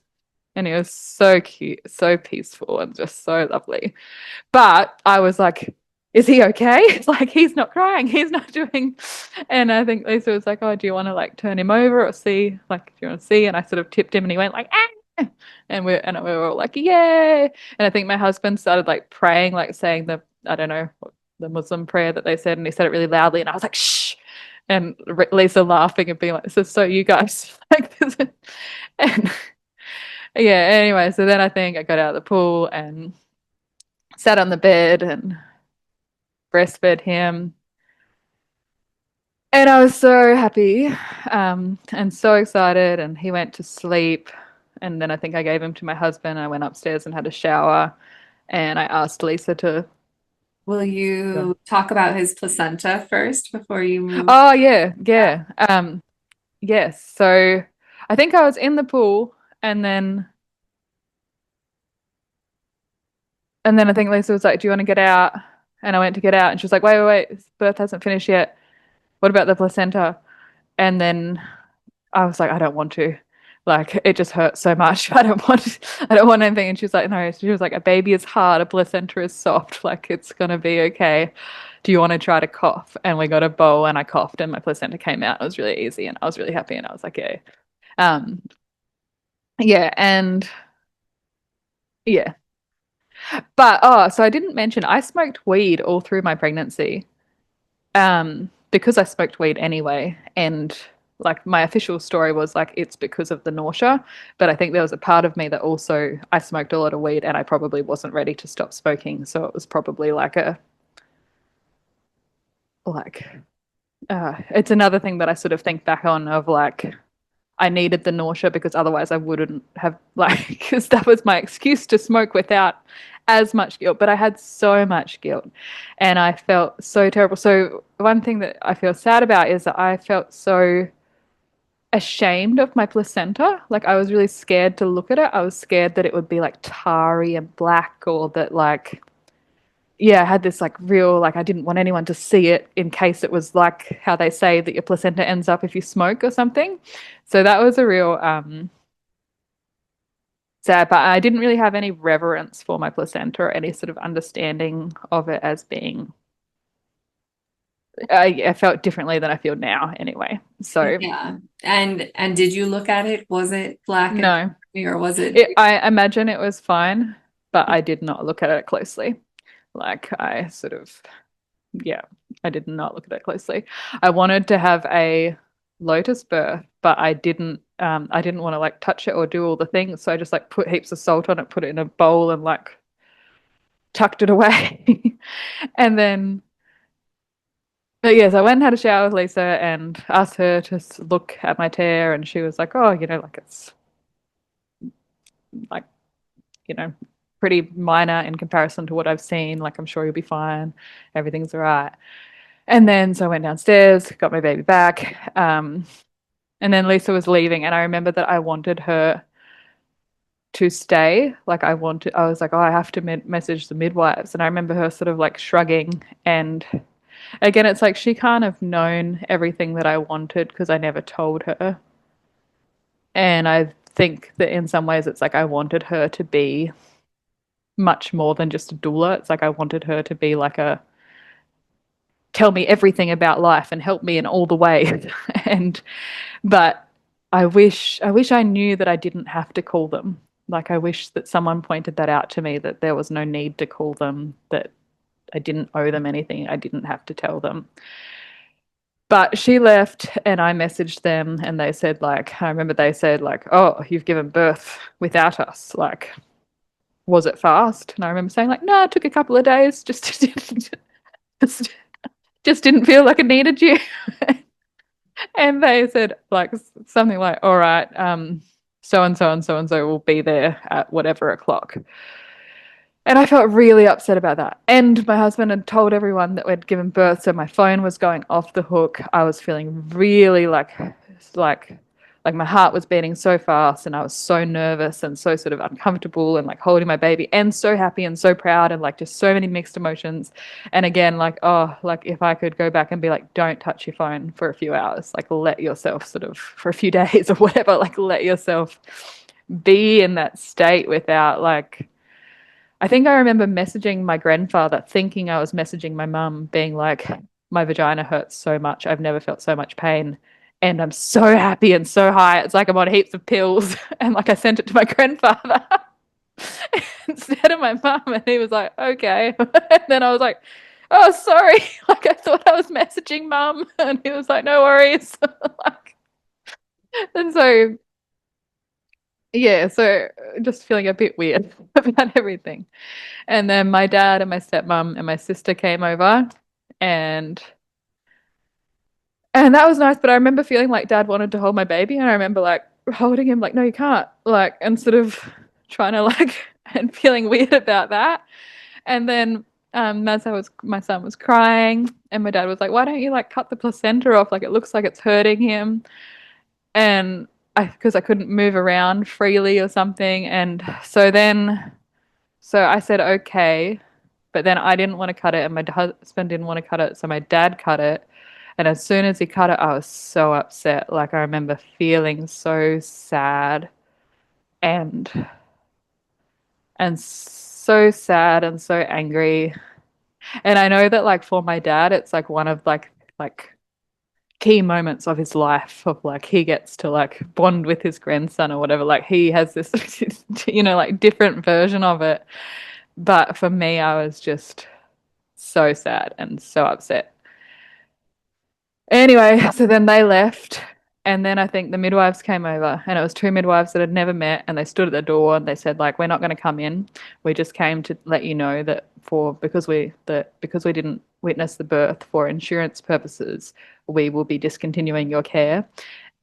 And he was so cute, so peaceful, and just so lovely. But I was like, is he okay? It's like he's not crying, he's not doing. And I think Lisa was like, oh, do you want to like turn him over or see? Like, do you want to see? And I sort of tipped him, and he went like, ah. And we were all like, yay! And I think my husband started like praying, like saying the I don't know the Muslim prayer that they said, and he said it really loudly, and I was like, shh. And Lisa laughing and being like, this is so you guys like this. And yeah, anyway, so then I think I got out of the pool and sat on the bed and breastfed him. And I was so happy and so excited. And he went to sleep. And then I think I gave him to my husband. I went upstairs and had a shower. And I asked Lisa to. Will you talk about his placenta first before you move? Oh, yeah, yeah. Yes. So I think I was in the pool and then I think Lisa was like, do you want to get out? And I went to get out. And she was like, wait. This birth hasn't finished yet. What about the placenta? And then I was like, I don't want to. Like, it just hurts so much. I don't want anything. And she was like, no. She was like, a baby is hard, a placenta is soft. Like, it's gonna be okay. Do you want to try to cough? And we got a bowl and I coughed and my placenta came out. It was really easy and I was really happy and I was like, yeah. Um, yeah, and yeah. But oh, so I didn't mention I smoked weed all through my pregnancy. Because I smoked weed anyway, and like my official story was like it's because of the nausea, but I think there was a part of me that also I smoked a lot of weed and I probably wasn't ready to stop smoking, so it was probably like a like it's another thing that I sort of think back on of like I needed the nausea because otherwise I wouldn't have like because that was my excuse to smoke without as much guilt. But I had so much guilt and I felt so terrible. So one thing that I feel sad about is that I felt so ashamed of my placenta. Like I was really scared to look at it. I was scared that it would be like tarry and black or that like yeah, I had this like real like I didn't want anyone to see it in case it was like how they say that your placenta ends up if you smoke or something. So that was a real sad, but I didn't really have any reverence for my placenta or any sort of understanding of it as being I felt differently than I feel now anyway. So Yeah. And did you look at it? Was it black and no. or was it? I imagine it was fine, but I did not look at it closely. Like I sort of yeah, I did not look at it closely. I wanted to have a lotus birth, but I didn't want to like touch it or do all the things. So I just like put heaps of salt on it, put it in a bowl and like tucked it away. And then but yes, I went and had a shower with Lisa and asked her to look at my tear and she was like, oh, like it's like, you know, pretty minor in comparison to what I've seen. Like I'm sure you'll be fine. Everything's all right. And then so I went downstairs, got my baby back. And then Lisa was leaving, and I remember that I wanted her to stay. I was like, oh, I have to message the midwives. And I remember her sort of like shrugging. And again, it's like she can't have known everything that I wanted because I never told her. And I think that in some ways it's like I wanted her to be much more than just a doula. It's like I wanted her to be like a tell me everything about life and help me in all the ways. and but I wish I knew that I didn't have to call them. Like I wish that someone pointed that out to me that there was no need to call them, that I didn't owe them anything. I didn't have to tell them. But she left and I messaged them and they said like I remember they said like, "Oh, you've given birth without us." Like was it fast? And I remember saying like, "No, it took a couple of days. Just just didn't feel like I needed you." And they said like something like, all right, so and so and so and so will be there at whatever o'clock. And I felt really upset about that. And my husband had told everyone that we'd given birth, so my phone was going off the hook. I was feeling really like like my heart was beating so fast and I was so nervous and so sort of uncomfortable and like holding my baby and so happy and so proud and like just so many mixed emotions. And again, like, oh, like if I could go back and be like, don't touch your phone for a few hours, like let yourself sort of for a few days or whatever, like let yourself be in that state without like I think I remember messaging my grandfather, thinking I was messaging my mum, being like, my vagina hurts so much. I've never felt so much pain. And I'm so happy and so high. It's like I'm on heaps of pills. And like I sent it to my grandfather instead of my mum. And he was like, okay. And then I was like, oh, sorry. Like I thought I was messaging mum. And he was like, no worries. Like, and so, yeah, so just feeling a bit weird about everything. And then my dad and my stepmom and my sister came over and and that was nice, but I remember feeling like dad wanted to hold my baby and I remember like holding him like no you can't like and sort of trying to like and feeling weird about that. And then as my son was crying and my dad was like, why don't you like cut the placenta off? Like it looks like it's hurting him. And I because I couldn't move around freely or something. And so I said okay. But then I didn't want to cut it, and my husband didn't want to cut it, so my dad cut it. And as soon as he cut it, I was so upset. Like I remember feeling so sad and so sad and so angry. And I know that like for my dad, it's like one of like key moments of his life of like he gets to like bond with his grandson or whatever. Like he has this, like different version of it. But for me, I was just so sad and so upset. Anyway, so then they left. And then I think the midwives came over, and it was two midwives that had never met, and they stood at the door and they said, like, we're not going to come in. We just came to let you know that because we didn't witness the birth for insurance purposes, we will be discontinuing your care.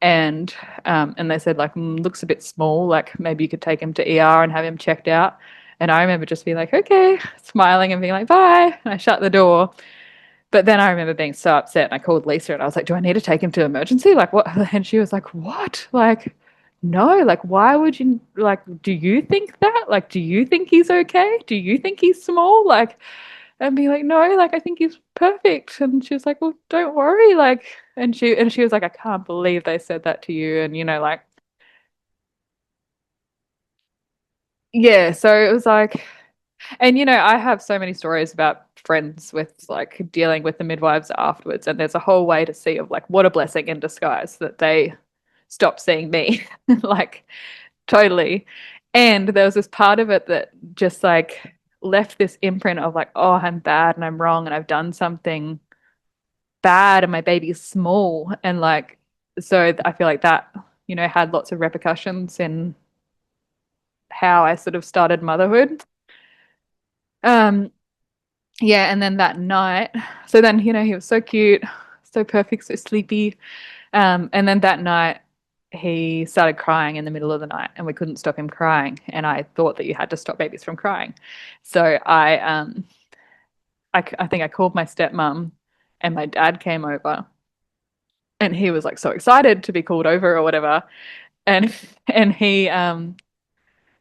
And they said, like, looks a bit small, like maybe you could take him to ER and have him checked out. And I remember just being like, okay, smiling and being like, bye. And I shut the door. But then I remember being so upset and I called Lisa and I was like, do I need to take him to emergency? Like, what? And she was like, what? Like, no, like, why would you, like, do you think that? Like, do you think he's okay? Do you think he's small? Like, and be like, no, like, I think he's perfect. And she was like, well, don't worry. Like, and she was like, I can't believe they said that to you. And, like, yeah. So it was like, and I have so many stories about friends with like dealing with the midwives afterwards, and there's a whole way to see of like what a blessing in disguise that they stopped seeing me, like totally. And there was this part of it that just like left this imprint of like, oh, I'm bad and I'm wrong and I've done something bad and my baby's small, and like so I feel like that had lots of repercussions in how I sort of started motherhood. Um, Yeah, and then that night, so then, he was so cute, so perfect, so sleepy. And then that night he started crying in the middle of the night and we couldn't stop him crying. And I thought that you had to stop babies from crying. So I think I called my stepmom and my dad came over and he was like so excited to be called over or whatever. And and he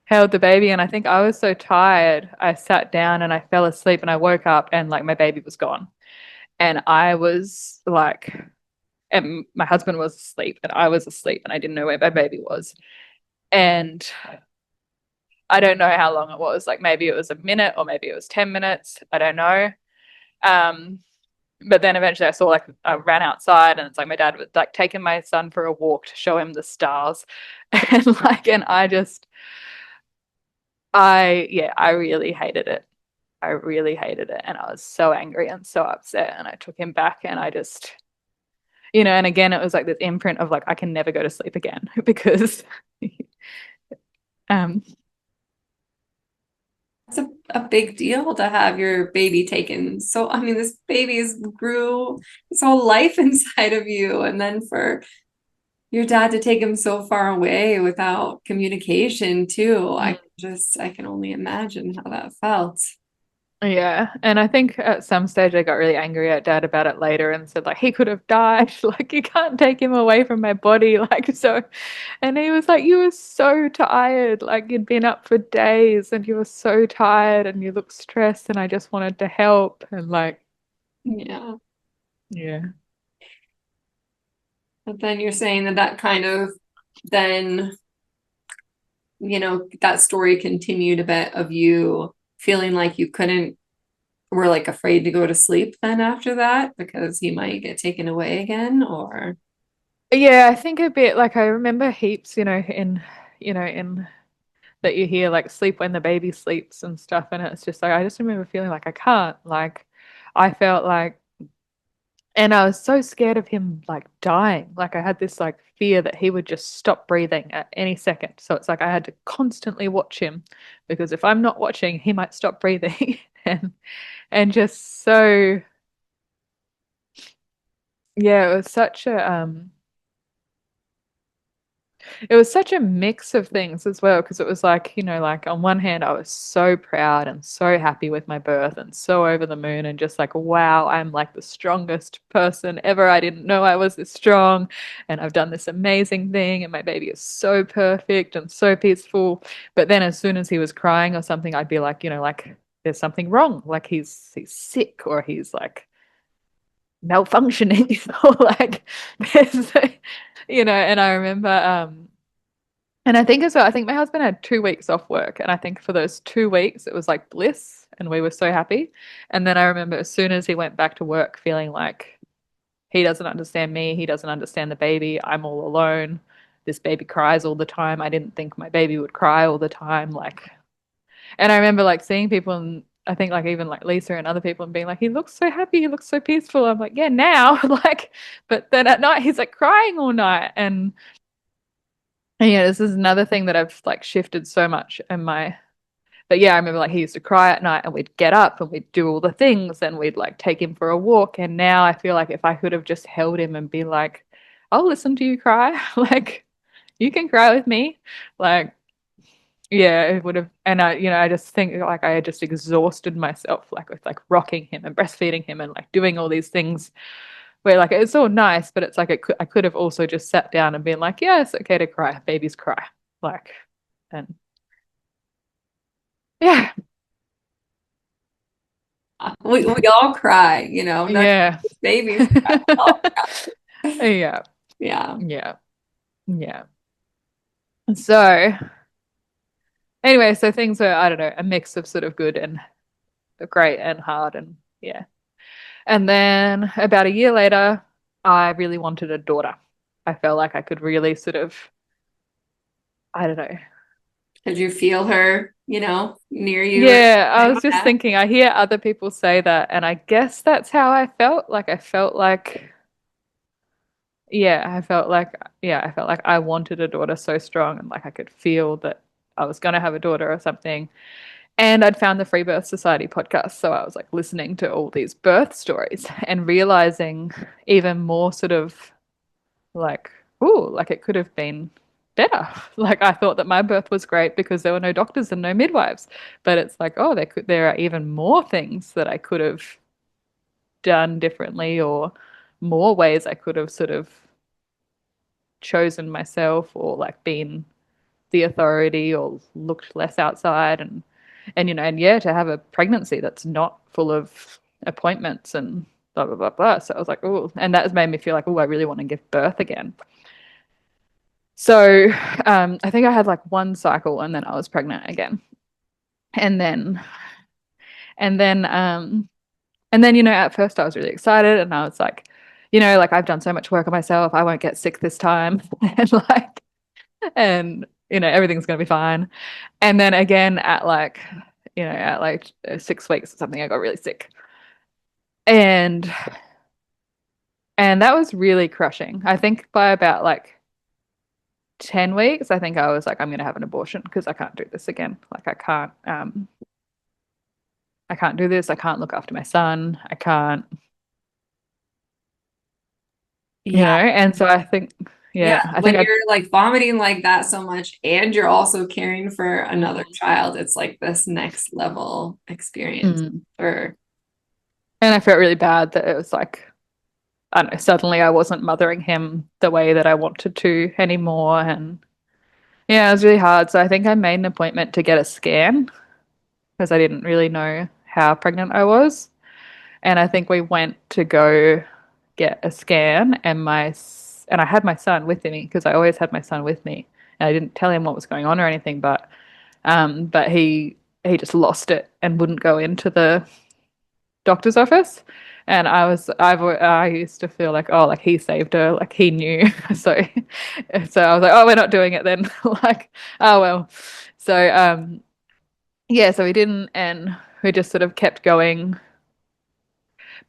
held the baby, and I think I was so tired I sat down and I fell asleep and I woke up and like my baby was gone. And I was like, and my husband was asleep and I was asleep and I didn't know where my baby was. And I don't know how long it was, like maybe it was a minute or maybe it was 10 minutes, I don't know. um but then eventually I saw, like, I ran outside and it's like my dad was like taking my son for a walk to show him the stars. And like, and I really hated it. I really hated it. And I was so angry and so upset. And I took him back and I just, and again, it was like this imprint of like, I can never go to sleep again because, um, It's a big deal to have your baby taken. So, I mean, this baby's grew his whole life inside of you. And then for, your dad to take him so far away without communication too. Mm. I can only imagine how that felt. Yeah, and I think at some stage I got really angry at dad about it later and said like he could have died. Like you can't take him away from my body. Like so, and he was like, you were so tired. Like you'd been up for days and you were so tired and you looked stressed and I just wanted to help and like Yeah. yeah. But then you're saying that that kind of then, that story continued a bit of you feeling like you couldn't, were like afraid to go to sleep then after that because he might get taken away again, or Yeah, I think a bit like I remember heaps, in that you hear like sleep when the baby sleeps and stuff and it's just like I just remember feeling like I can't. Like I felt like and I was so scared of him like dying. Like I had this like fear that he would just stop breathing at any second. So it's like I had to constantly watch him because if I'm not watching, he might stop breathing. And just so yeah, it was such a mix of things as well because it was like, like on one hand I was so proud and so happy with my birth and so over the moon and just like, wow, I'm like the strongest person ever. I didn't know I was this strong and I've done this amazing thing and my baby is so perfect and so peaceful. But then as soon as he was crying or something, I'd be like, like there's something wrong. Like he's sick or he's like malfunctioning or like there's and I remember and I think as well, I think my husband had 2 weeks off work. And I think for those 2 weeks, it was like bliss and we were so happy. And then I remember as soon as he went back to work, feeling like he doesn't understand me, he doesn't understand the baby, I'm all alone. This baby cries all the time. I didn't think my baby would cry all the time. Like, and I remember like seeing people and I think like even like Lisa and other people and being like, he looks so happy, he looks so peaceful. I'm like, yeah, now, like, but then at night he's like crying all night. And yeah, this is another thing that I've like shifted so much in my but yeah, I remember like he used to cry at night and we'd get up and we'd do all the things and we'd like take him for a walk. And now I feel like if I could have just held him and be like, I'll listen to you cry, like you can cry with me. Like, yeah, it would have and I just think like I had just exhausted myself like with like rocking him and breastfeeding him and like doing all these things where like it's all nice, but it's like I could have also just sat down and been like, yeah, it's okay to cry. Babies cry. Like, and yeah, we all cry, not yeah, just babies cry. We all cry. yeah, Yeah. yeah, yeah. So anyway, so things were, I don't know, a mix of sort of good and great and hard and yeah. And then about a year later, I really wanted a daughter. I felt like I could really sort of, I don't know. Did you feel her, near you? Yeah, I was just Yeah. thinking, I hear other people say that, and I guess that's how I felt. Like I felt like, I felt like I wanted a daughter so strong and like I could feel that I was gonna have a daughter or something. And I'd found the Freebirth Society podcast, so I was like listening to all these birth stories and realizing even more sort of like, ooh, like it could have been better. Like I thought that my birth was great because there were no doctors and no midwives, but it's like, oh, there are even more things that I could have done differently or more ways I could have sort of chosen myself or like been the authority or looked less outside and yeah, to have a pregnancy that's not full of appointments and blah blah blah blah. So I was like, oh, and that has made me feel like, oh, I really want to give birth again. So I think I had like one cycle and then I was pregnant again. And then and then at first I was really excited and I was like, like I've done so much work on myself, I won't get sick this time. And everything's gonna be fine. And then again at like 6 weeks or something, I got really sick. And that was really crushing. I think by about like 10 weeks, I think I was like, I'm gonna have an abortion because I can't do this again. Like I can't do this. I can't look after my son. I can't, Yeah. and so I think Yeah, Yeah, I when think I, you're like vomiting like that so much and you're also caring for another child, it's like this next level experience. mm. Or And I felt really bad that it was like, I don't know, suddenly I wasn't mothering him the way that I wanted to anymore. And yeah, it was really hard. So I think I made an appointment to get a scan because I didn't really know how pregnant I was. And I think we went to go get a scan, and and I had my son with me because I always had my son with me. And I didn't tell him what was going on or anything, but he just lost it and wouldn't go into the doctor's office. And I used to feel like, oh, like he saved her, like he knew. So so I was like, oh, we're not doing it then. Like, oh well. So yeah, so we didn't, and we just sort of kept going.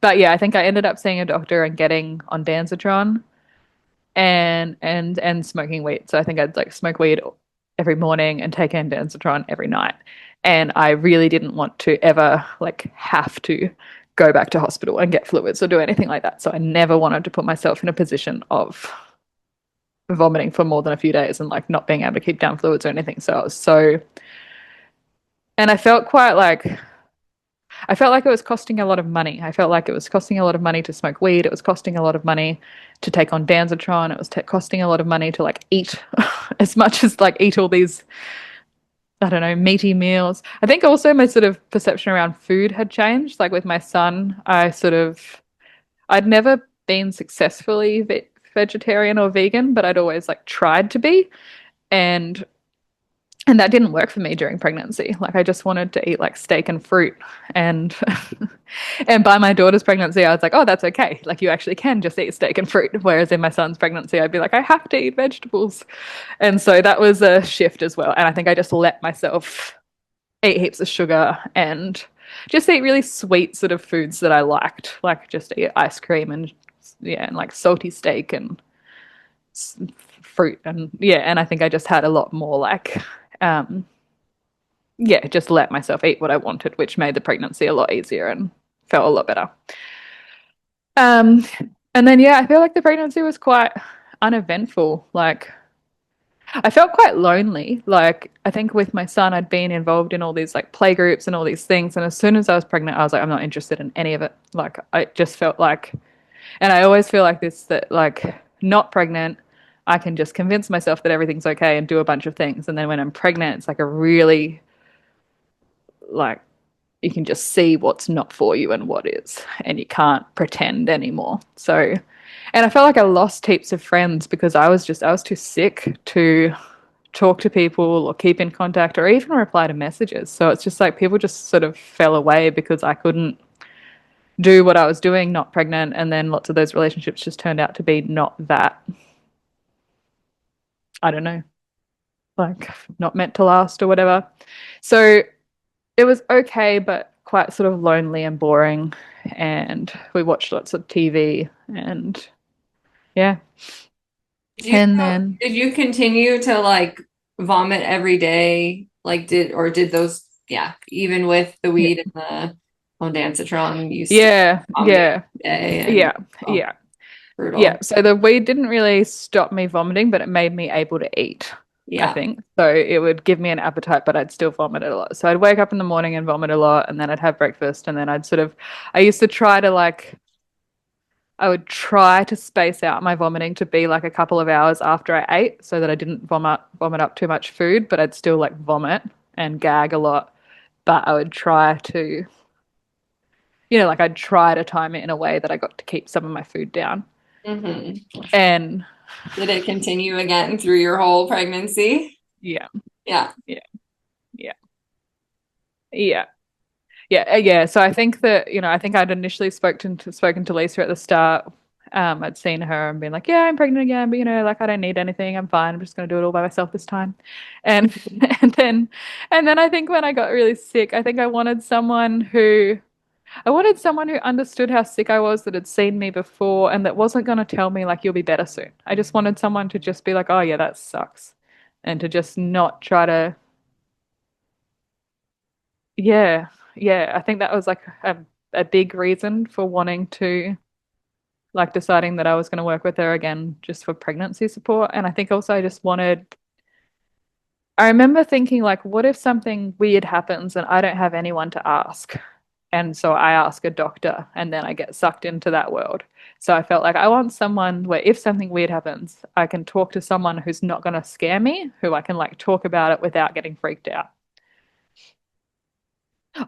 But yeah, I think I ended up seeing a doctor and getting on Danzatron and smoking weed. So I think I'd like smoke weed every morning and take Danzatron every night. And I really didn't want to ever like have to go back to hospital and get fluids or do anything like that. So I never wanted to put myself in a position of vomiting for more than a few days and like not being able to keep down fluids or anything. So I was so, and I felt like it was costing a lot of money. I felt like it was costing a lot of money to smoke weed. It was costing a lot of money to take on Danzatron. It was costing a lot of money to like eat as much as like eat all these, I don't know, meaty meals. I think also my sort of perception around food had changed. Like with my son, I'd never been successfully vegetarian or vegan, but I'd always like tried to be. And and that didn't work for me during pregnancy. Like I just wanted to eat like steak and fruit. And and by my daughter's pregnancy, I was like, oh, that's okay. Like you actually can just eat steak and fruit. Whereas in my son's pregnancy, I'd be like, I have to eat vegetables. And so that was a shift as well. And I think I just let myself eat heaps of sugar and just eat really sweet sort of foods that I liked, like just eat ice cream and yeah, and like salty steak and fruit and yeah. And I think I just had a lot more like um yeah, just let myself eat what I wanted, which made the pregnancy a lot easier and felt a lot better. Um, and then yeah, I feel like the pregnancy was quite uneventful. Like I felt quite lonely. Like I think with my son, I'd been involved in all these like play groups and all these things, and as soon as I was pregnant, I was like, I'm not interested in any of it. Like I just felt like, and I always feel like this that like not pregnant. I can just convince myself that everything's okay and do a bunch of things. And then when I'm pregnant, it's like a really like you can just see what's not for you and what is, and you can't pretend anymore. So, and I felt like I lost heaps of friends because I was too sick to talk to people or keep in contact or even reply to messages. So it's just like people just sort of fell away because I couldn't do what I was doing, not pregnant, and then lots of those relationships just turned out to be not that, I don't know, like not meant to last or whatever. So it was okay, but quite sort of lonely and boring. And we watched lots of TV and yeah. did you And then, did you continue to like vomit every day? Like did those, yeah, even with the yeah, weed and the ondansetron, you still yeah, vomited yeah, every day and yeah, oh, yeah, yeah. brutal. So the weed didn't really stop me vomiting, but it made me able to eat, I Yeah. think. So it would give me an appetite, but I'd still vomit a lot. So I'd wake up in the morning and vomit a lot, and then I'd have breakfast, and then I used to try to like, I would try to space out my vomiting to be like a couple of hours after I ate so that I didn't vomit up too much food, but I'd still like vomit and gag a lot. But I would try to, like I'd try to time it in a way that I got to keep some of my food down. Hmm. And Did it continue again through your whole pregnancy? yeah, Yeah. yeah, yeah, yeah. Yeah, yeah. So I think that, I think I'd initially spoken to Lisa at the start. I'd seen her and been like, yeah, I'm pregnant again, but like I don't need anything. I'm fine. I'm just gonna do it all by myself this time. And and then and then I think when I got really sick, I think I wanted someone who understood how sick I was, that had seen me before and that wasn't gonna tell me like you'll be better soon. I just wanted someone to just be like, oh yeah, that sucks. And to just not try to yeah, yeah. I think that was like a big reason for wanting to like deciding that I was going to work with her again just for pregnancy support. And I think also I just wanted, I remember thinking, like, what if something weird happens and I don't have anyone to ask? And so I ask a doctor and then I get sucked into that world. So I felt like I want someone where if something weird happens, I can talk to someone who's not going to scare me, who I can like talk about it without getting freaked out.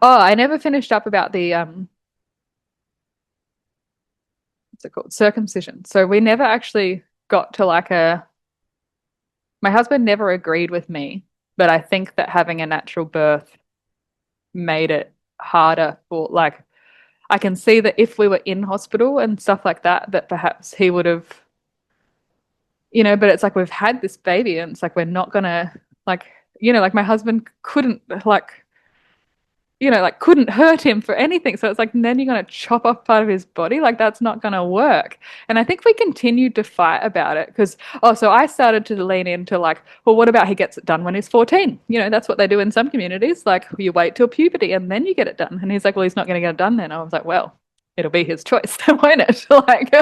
Oh, I never finished up about the what's it called? Circumcision. So we never actually got to like a my husband never agreed with me, but I think that having a natural birth made it harder for like I can see that if we were in hospital and stuff like that, that perhaps he would have, but it's like we've had this baby and it's like we're not gonna like, like my husband couldn't like like couldn't hurt him for anything. So it's like, and then you're going to chop off part of his body. Like that's not going to work. And I think we continued to fight about it because, so I started to lean into like, well, what about he gets it done when he's 14? That's what they do in some communities. Like you wait till puberty and then you get it done. And he's like, well, he's not going to get it done then. I was like, well, it'll be his choice, won't it? Like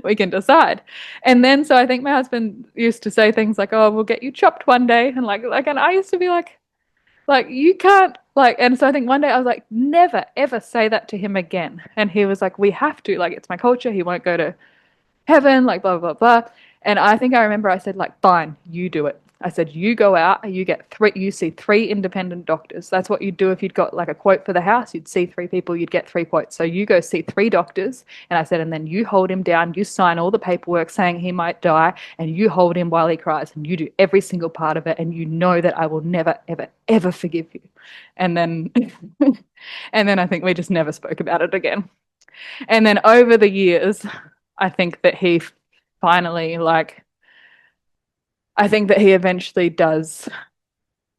we can decide. And then, so I think my husband used to say things like, oh, we'll get you chopped one day. And and I used to be like, you can't, like, and so I think one day I was like, never, ever say that to him again. And he was like, we have to, like, it's my culture. He won't go to heaven, like, blah, blah, blah. And I think I remember I said, like, fine, you do it. I said, you go out, you see three independent doctors. That's what you'd do if you'd got like a quote for the house. You'd see three people, you'd get three quotes. So you go see three doctors. And I said, and then you hold him down, you sign all the paperwork saying he might die, and you hold him while he cries, and you do every single part of it. And you know that I will never, ever, ever forgive you. And then, and then I think we just never spoke about it again. And then over the years, I think that he finally I think that he eventually does,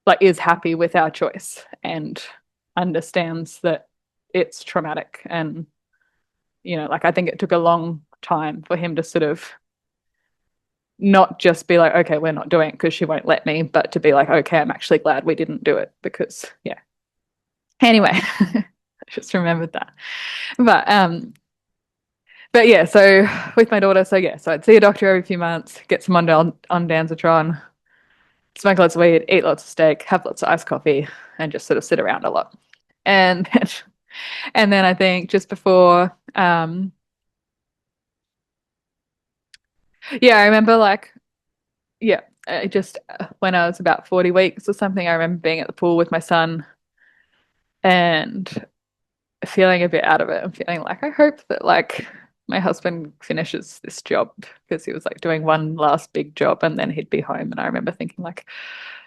like, is happy with our choice and understands that it's traumatic. And, like, I think it took a long time for him to sort of not just be like, okay, we're not doing it because she won't let me, but to be like, okay, I'm actually glad we didn't do it because, yeah. Anyway, I just remembered that. But yeah, so with my daughter, so yeah, so I'd see a doctor every few months, get some on Danzatron, smoke lots of weed, eat lots of steak, have lots of iced coffee, and just sort of sit around a lot. And then, and then I think just before, yeah, I remember like, yeah, just when I was about 40 weeks or something, I remember being at the pool with my son and feeling a bit out of it and feeling like I hope that like my husband finishes this job because he was like doing one last big job and then he'd be home. And I remember thinking like,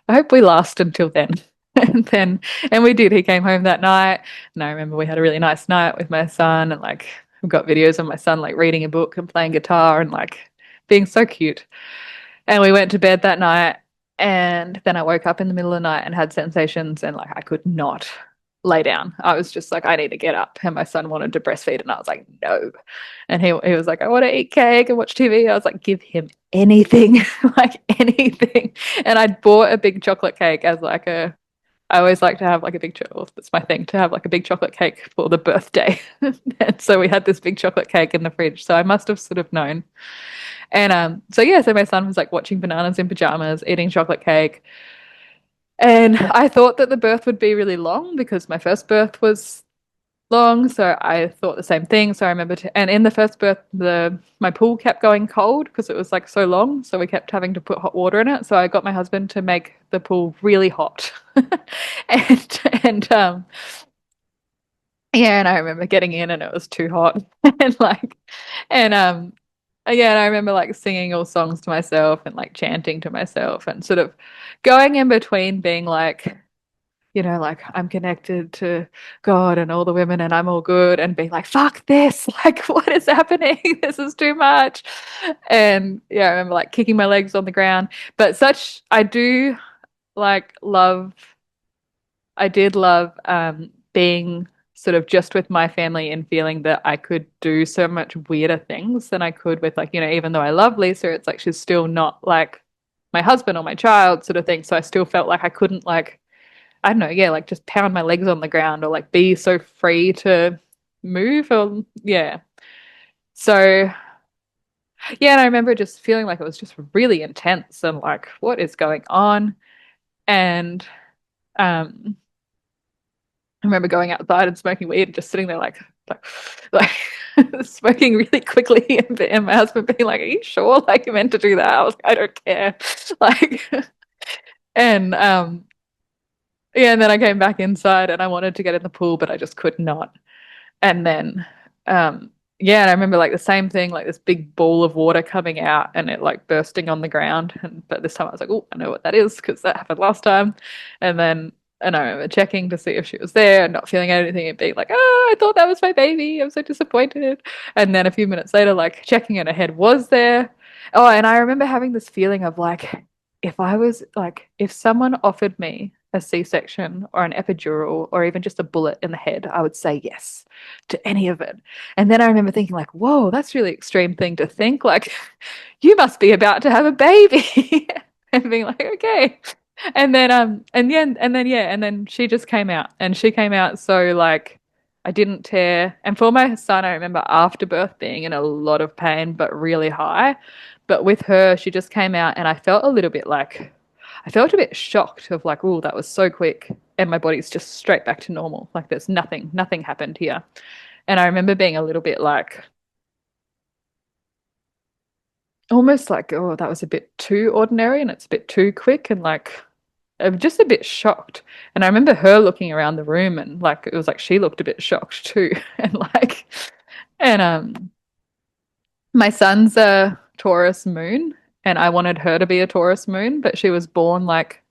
I hope we last until then. And we did. He came home that night and I remember we had a really nice night with my son and like I've got videos of my son like reading a book and playing guitar and like being so cute. And we went to bed that night and then I woke up in the middle of the night and had sensations and like I could not lay down. I was just like, I need to get up. And my son wanted to breastfeed and I was like, no. And he was like, I want to eat cake and watch TV. I was like, give him anything, like anything. And I'd bought a big chocolate cake as like I always like to have like a big chocolate. That's my thing, to have like a big chocolate cake for the birthday. And so we had this big chocolate cake in the fridge. So I must have sort of known. And so yeah, so my son was like watching Bananas in Pajamas, eating chocolate cake. And I thought that the birth would be really long because my first birth was long, so I thought the same thing. So I remember, and in the first birth, my pool kept going cold because it was like so long, so we kept having to put hot water in it. So I got my husband to make the pool really hot, and yeah, and I remember getting in and it was too hot, and like, and yeah, and I remember like singing all songs to myself and like chanting to myself and sort of going in between being like, like I'm connected to God and all the women and I'm all good and being like, fuck this, like what is happening? This is too much. And yeah, I remember like kicking my legs on the ground. But I do like I did love being sort of just with my family and feeling that I could do so much weirder things than I could with like, even though I love Leisa, it's like she's still not like my husband or my child sort of thing. So I still felt like I couldn't like, I don't know, yeah, like just pound my legs on the ground or like be so free to move or yeah. So Yeah, and I remember just feeling like it was just really intense and like, what is going on? And um I remember going outside and smoking weed and just sitting there like like smoking really quickly and my husband being like, "Are you sure like you meant to do that?" I was like, "I don't care." Like and yeah, and then I came back inside and I wanted to get in the pool, but I just could not. And then yeah, and I remember like the same thing, like this big ball of water coming out and it like bursting on the ground. And but this time I was like, oh, I know what that is because that happened last time. And then and I remember checking to see if she was there and not feeling anything and being like, oh, I thought that was my baby. I'm so disappointed. And then a few minutes later, like checking and her head was there. Oh, and I remember having this feeling of like, if I was like, if someone offered me a C-section or an epidural or even just a bullet in the head, I would say yes to any of it. And then I remember thinking like, whoa, that's really extreme thing to think. Like, you must be about to have a baby. And being like, okay. And then she just came out and she came out so like I didn't tear. And for my son, I remember after birth being in a lot of pain, but really high. But with her, she just came out and I felt a little bit like I felt a bit shocked of like, oh, that was so quick. And my body's just straight back to normal. Like there's nothing happened here. And I remember being a little bit like, almost like, oh, that was a bit too ordinary and it's a bit too quick. And like, I'm just a bit shocked. And I remember her looking around the room and like, it was like she looked a bit shocked too. And like, and my son's a Taurus moon and I wanted her to be a Taurus moon, but she was born like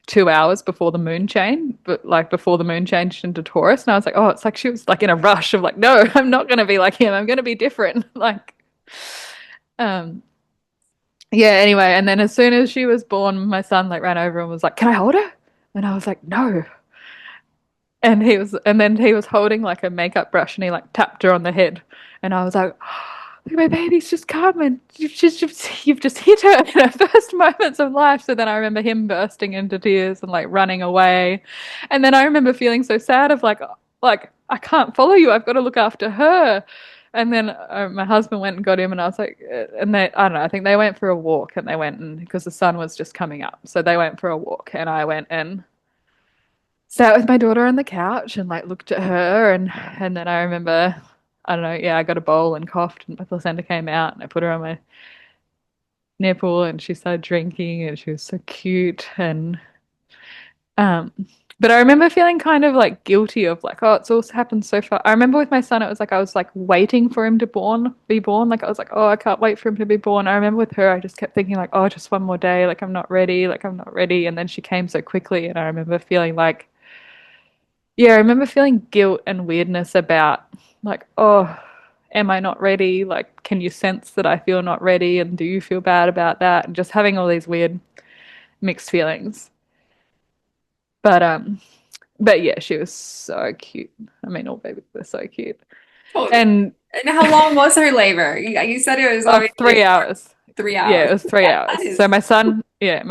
2 hours before the moon changed, but like before the moon changed into Taurus. And I was like, oh, it's like she was like in a rush of like, no, I'm not going to be like him. I'm going to be different. Like, um, yeah, anyway. And then as soon as she was born, my son like ran over and was like, can I hold her? And I was like, no. And then he was holding like a makeup brush and he like tapped her on the head. And I was like, my baby's just come and you've just hit her in her first moments of life. So then I remember him bursting into tears and like running away. And then I remember feeling so sad of like I can't follow you. I've got to look after her. And then my husband went and got him, and I was like, and they, I don't know, I think they went for a walk, and they went and because the sun was just coming up, so they went for a walk, and I went and sat with my daughter on the couch and like looked at her, and then I remember, I don't know, yeah, I got a bowl and coughed, and my placenta came out, and I put her on my nipple, and she started drinking, and she was so cute, and um, but I remember feeling kind of like guilty of like, oh, it's all happened so far. I remember with my son, it was like I was like waiting for him to be born. Like I was like, oh, I can't wait for him to be born. I remember with her, I just kept thinking like, oh, just one more day. Like I'm not ready. Like I'm not ready. And then she came so quickly, and I remember feeling like, yeah, I remember feeling guilt and weirdness about like, oh, am I not ready? Like, can you sense that I feel not ready? And do you feel bad about that? And just having all these weird mixed feelings. But but yeah, she was so cute. I mean, all babies were so cute. Totally. And And how long was her labor? You said it was oh, obviously 3 hours. 3 hours. Yeah, it was three Yeah, hours. that So is, my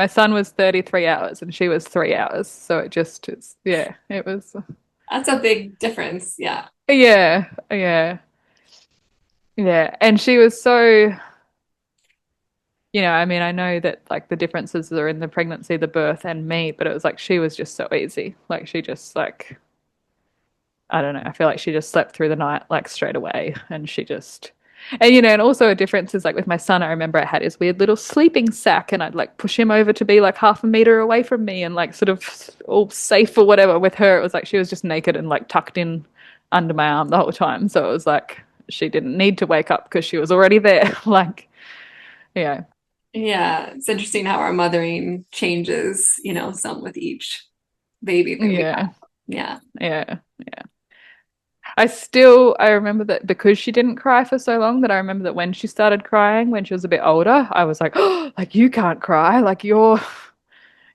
son was 33 hours and she was 3 hours. So it just is, yeah, it was, that's a big difference. Yeah. yeah, yeah, yeah. And she was so, I mean, I know that like the differences are in the pregnancy, the birth, and me, but it was like she was just so easy. Like she just like, I don't know. I feel like she just slept through the night like straight away, and she just, and and also a difference is like with my son, I remember I had his weird little sleeping sack, and I'd like push him over to be like half a meter away from me, and like sort of all safe or whatever. With her, it was like she was just naked and like tucked in under my arm the whole time, so it was like she didn't need to wake up because she was already there. Like, yeah, Yeah. It's interesting how our mothering changes, some with each baby that we have. yeah, Yeah. yeah. I remember that because she didn't cry for so long that I remember that when she started crying when she was a bit older, I was like, oh, like you can't cry, like you're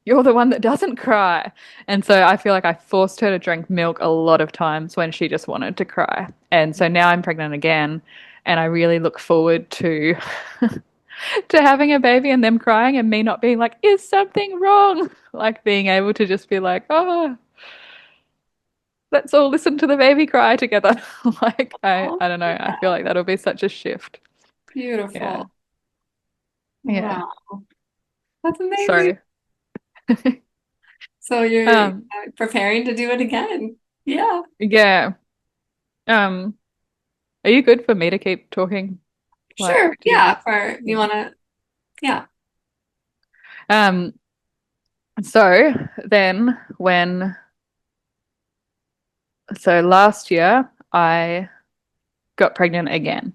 the one that doesn't cry. And so I feel like I forced her to drink milk a lot of times when she just wanted to cry. And so now I'm pregnant again, and I really look forward to to having a baby and them crying and me not being like, is something wrong? Like being able to just be like, oh, let's all listen to the baby cry together. Like I Oh, don't know. I feel like that'll be such a shift. Yeah. beautiful. Yeah. Wow, that's amazing. So, So you're um, preparing to do it again. Yeah. yeah. Um, are you good for me to keep talking? Like, Sure. do you Yeah. need? For you Yeah. want to, yeah. Um, so then so last year I got pregnant again.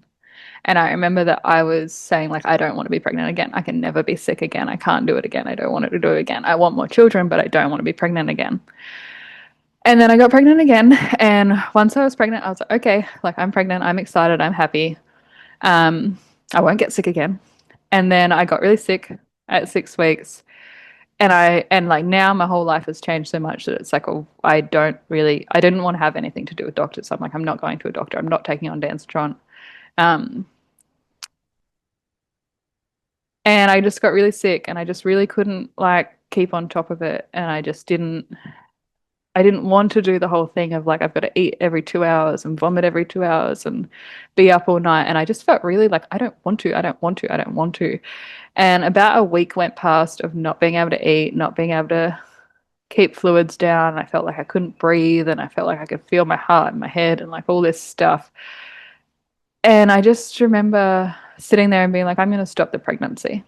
And I remember that I was saying, like, I don't want to be pregnant again. I can never be sick again. I can't do it again. I don't want to do it again. I want more children, but I don't want to be pregnant again. And then I got pregnant again. And once I was pregnant, I was like, okay, like I'm pregnant. I'm excited. I'm happy. Um, I won't get sick again. And then I got really sick at 6 weeks. And like now my whole life has changed so much that it's like, oh, I didn't want to have anything to do with doctors. So I'm like, I'm not going to a doctor. I'm not taking on Danstron. Um, and I just got really sick and I just really couldn't like keep on top of it. And I didn't want to do the whole thing of like I've got to eat every 2 hours and vomit every 2 hours and be up all night. And I just felt really like I don't want to, I don't want to, I don't want to. And about a week went past of not being able to eat, not being able to keep fluids down. I felt like I couldn't breathe and I felt like I could feel my heart in my head and like all this stuff. And I just remember sitting there and being like, I'm going to stop the pregnancy.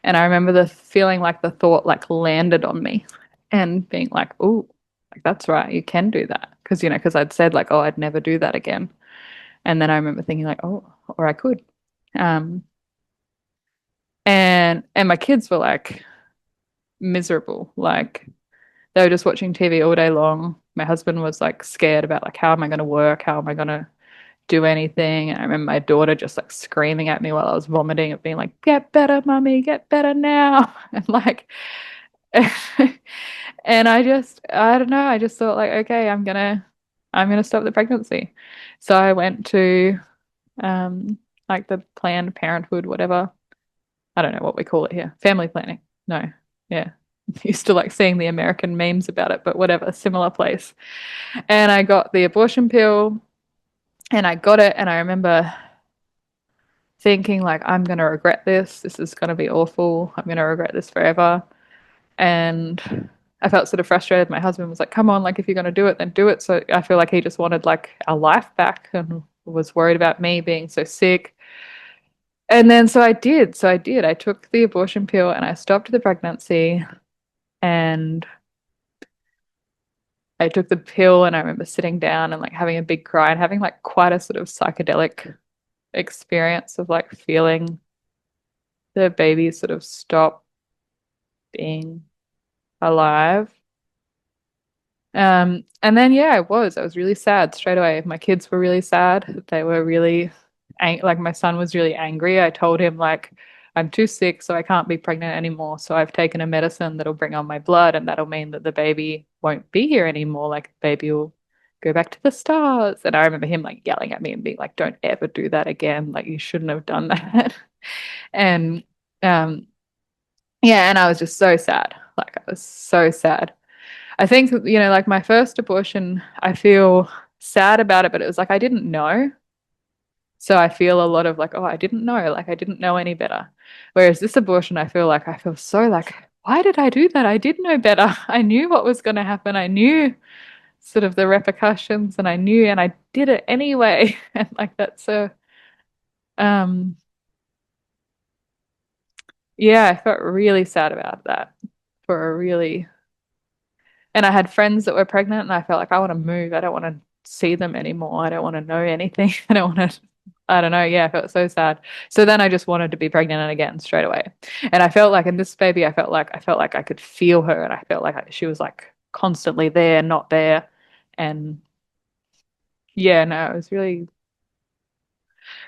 And I remember the feeling like the thought like landed on me and being like, oh, like that's right, you can do that. Because I'd said like, oh, I'd never do that again. And then I remember thinking like, oh, or I could. Um, and my kids were like miserable. Like they were just watching TV all day long. My husband was like scared about like, how am I going to work? How am I going to do anything? And I remember my daughter just like screaming at me while I was vomiting and being like, get better, mummy, get better now. And like, and I don't know, I just thought like, okay, I'm gonna stop the pregnancy. So I went to um like the Planned Parenthood, whatever. I don't know what we call it here. Family planning. No. Yeah. Used to like seeing the American memes about it, but whatever, similar place. And I got the abortion pill and I got it and I remember thinking like I'm gonna regret this. This is gonna be awful. I'm gonna regret this forever. And I felt sort of frustrated. My husband was like, come on, like if you're going to do it, then do it. So I feel like he just wanted like our life back and was worried about me being so sick. And then so I did. So I did. I took the abortion pill and I stopped the pregnancy and I took the pill and I remember sitting down and like having a big cry and having like quite a sort of psychedelic experience of like feeling the baby sort of stop being alive. And then yeah, I was really sad straight away. My kids were really sad. They were really like my son was really angry. I told him like I'm too sick, so I can't be pregnant anymore. So I've taken a medicine that'll bring on my blood, and that'll mean that the baby won't be here anymore. Like the baby will go back to the stars. And I remember him like yelling at me and being like, "Don't ever do that again. Like you shouldn't have done that." And um, yeah, and I was just so sad. Like I was so sad. I think, like my first abortion, I feel sad about it, but it was like I didn't know. So I feel a lot of like, oh, I didn't know. Like I didn't know any better. Whereas this abortion, I feel so like, why did I do that? I did know better. I knew what was going to happen. I knew sort of the repercussions and I knew and I did it anyway. And like um, yeah, I felt really sad about that for a really And I had friends that were pregnant, and I felt like I want to move. I don't want to see them anymore. I don't want to know anything. I don't want to, I don't know. Yeah, I felt so sad. So then I just wanted to be pregnant again straight away. And I felt like in this baby, I felt like I could feel her, and I felt like she was like constantly there, not there. And yeah, no, it was really,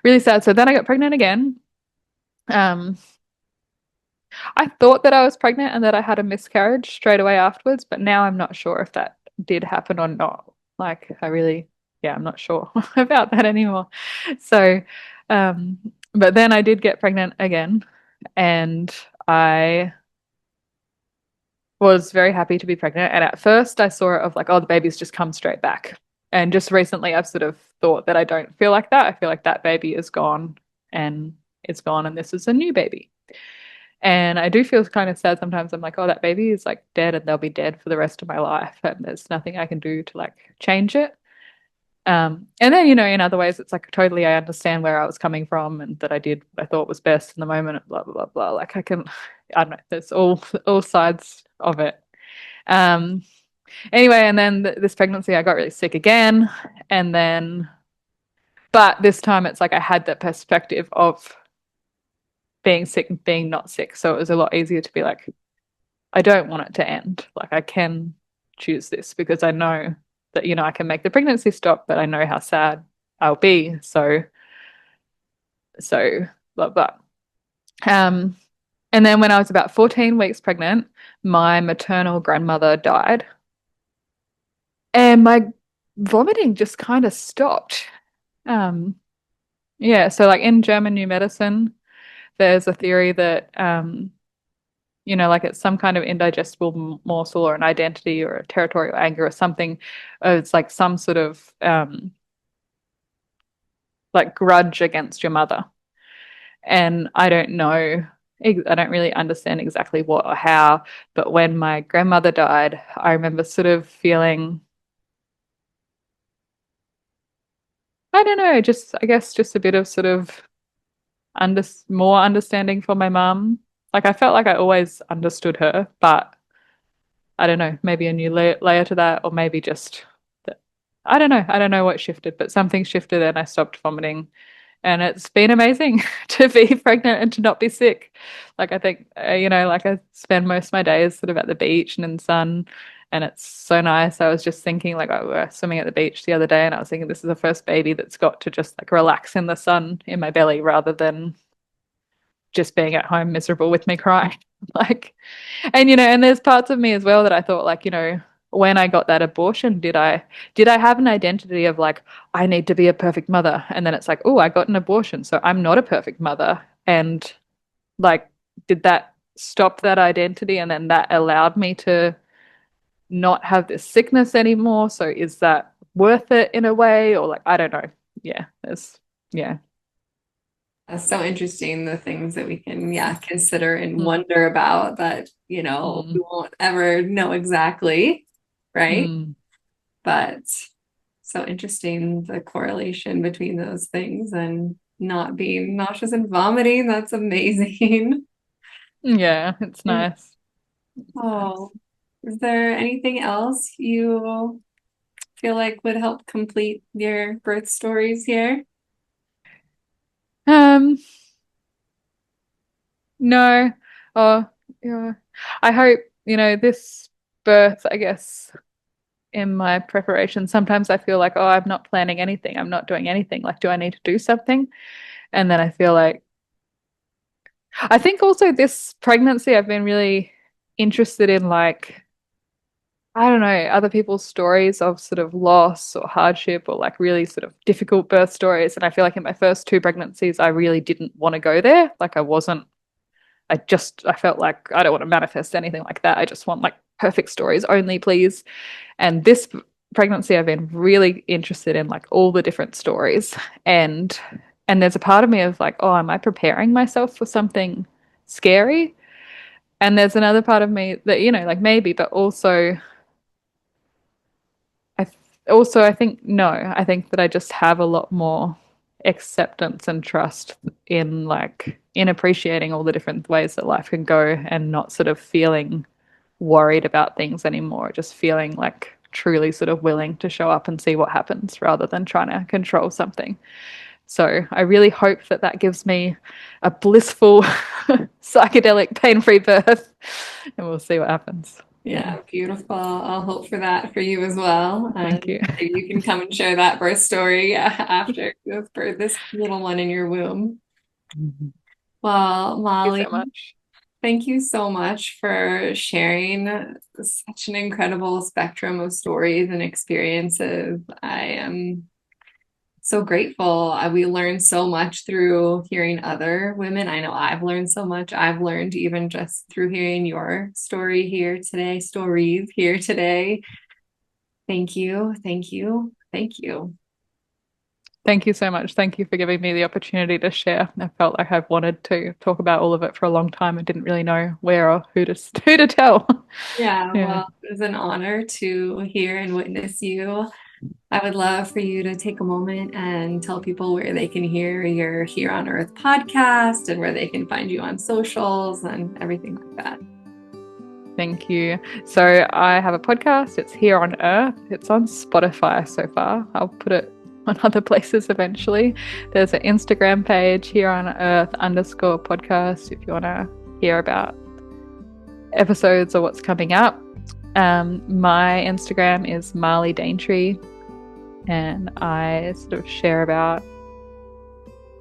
really sad. So then I got pregnant again. Um, I thought that I was pregnant and that I had a miscarriage straight away afterwards, but now I'm not sure if that did happen or not. Like, yeah, I'm not sure about that anymore. So, um, but then I did get pregnant again, and I was very happy to be pregnant. And at first, I saw it of like, oh, the baby's just come straight back. And just recently, I've sort of thought that I don't feel like that. I feel like that baby is gone and it's gone, and this is a new baby. And I do feel kind of sad sometimes. I'm like, oh, that baby is like dead and they'll be dead for the rest of my life. And there's nothing I can do to like change it. And then, in other ways, it's like totally I understand where I was coming from and that I did what I thought was best in the moment, blah, blah, blah, blah. Like I don't know, there's all sides of it. Um, anyway, and then this pregnancy, I got really sick again. And then, but this time it's like I had that perspective of being sick and being not sick. So it was a lot easier to be like, I don't want it to end. Like I can choose this because I know that, I can make the pregnancy stop, but I know how sad I'll be. So blah blah. Um, and then when I was about 14 weeks pregnant, my maternal grandmother died. And my vomiting just kind of stopped. Um, yeah, so like in German New Medicine, there's a theory that like it's some kind of indigestible morsel or an identity or a territorial anger or something. It's like some sort of like grudge against your mother. And I don't know, I don't really understand exactly what or how, but when my grandmother died, I remember sort of feeling, I don't know, just I guess just a bit of sort of more understanding for my mum. Like I felt like I always understood her, but I don't know, maybe a new layer to that, or maybe just that. I don't know. I don't know what shifted, but something shifted and I stopped vomiting. And it's been amazing to be pregnant and to not be sick. Like I think, like I spend most of my days sort of at the beach and in the sun, and it's so nice. I was just thinking, like, I were swimming at the beach the other day, and I was thinking this is the first baby that's got to just like relax in the sun in my belly rather than just being at home miserable with me crying. Like, and there's parts of me as well that I thought, like, when I got that abortion, did I have an identity of like, I need to be a perfect mother? And then it's like, oh, I got an abortion, so I'm not a perfect mother. And like, did that stop that identity? And then that allowed me to not have this sickness anymore. So is that worth it in a way? Or like, I don't know. Yeah, yeah. That's so interesting, the things that we can, yeah, consider and Mm, wonder about that, we mm, won't ever know exactly, right? mm. But so interesting, the correlation between those things and not being nauseous and vomiting. That's amazing. Yeah, it's nice. It's Oh, nice. is there anything else you feel like would help complete your birth stories here? Um, no. Oh, yeah. I hope, this birth, I guess, in my preparation, sometimes I feel like, oh, I'm not planning anything. I'm not doing anything. Like, do I need to do something? And then I feel like, I think also this pregnancy, I've been really interested in, like, I don't know, other people's stories of sort of loss or hardship or like really sort of difficult birth stories. And I feel like in my first two pregnancies, I really didn't want to go there. Like, I felt like I don't want to manifest anything like that. I just want like perfect stories only, please. And this pregnancy, I've been really interested in like all the different stories. And there's a part of me of like, oh, am I preparing myself for something scary? And there's another part of me that, like maybe, but also I think no. I think that I just have a lot more acceptance and trust in appreciating all the different ways that life can go and not sort of feeling worried about things anymore, just feeling like truly sort of willing to show up and see what happens rather than trying to control something. So I really hope that that gives me a blissful, psychedelic, pain-free birth, and we'll see what happens. Yeah. Yeah, beautiful. I'll hope for that for you as well. And Thank you. maybe you can come and share that birth story after you've birthed this little one in your womb. Thank Well, you so Molly, much. thank you so much for sharing such an incredible spectrum of stories and experiences. I am so grateful. We learned so much through hearing other women. I know I've learned so much. I've learned even just through hearing your stories here today. Thank you. Thank you. Thank you. Thank you so much. Thank you for giving me the opportunity to share. I felt like I've wanted to talk about all of it for a long time and didn't really know where or who to tell. Yeah, Yeah. well, it was an honor to hear and witness you. I would love for you to take a moment and tell people where they can hear your Here on Earth podcast and where they can find you on socials and everything like that. Thank you. So I have a podcast. It's Here on Earth. It's on Spotify so far. I'll put it on other places eventually. There's an Instagram page, Here on Earth _podcast, if you want to hear about episodes or what's coming up. My Instagram is Mali Daintree, and I sort of share about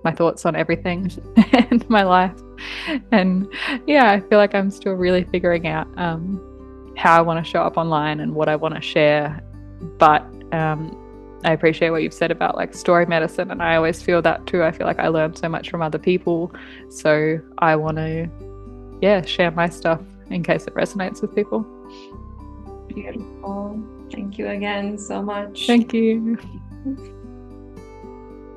my thoughts on everything and my life. And yeah, I feel like I'm still really figuring out how I want to show up online and what I want to share. But I appreciate what you've said about like story medicine, and I always feel that too. I feel like I learn so much from other people, so I want to share my stuff in case it resonates with people. Beautiful. Thank you again so much. Thank you.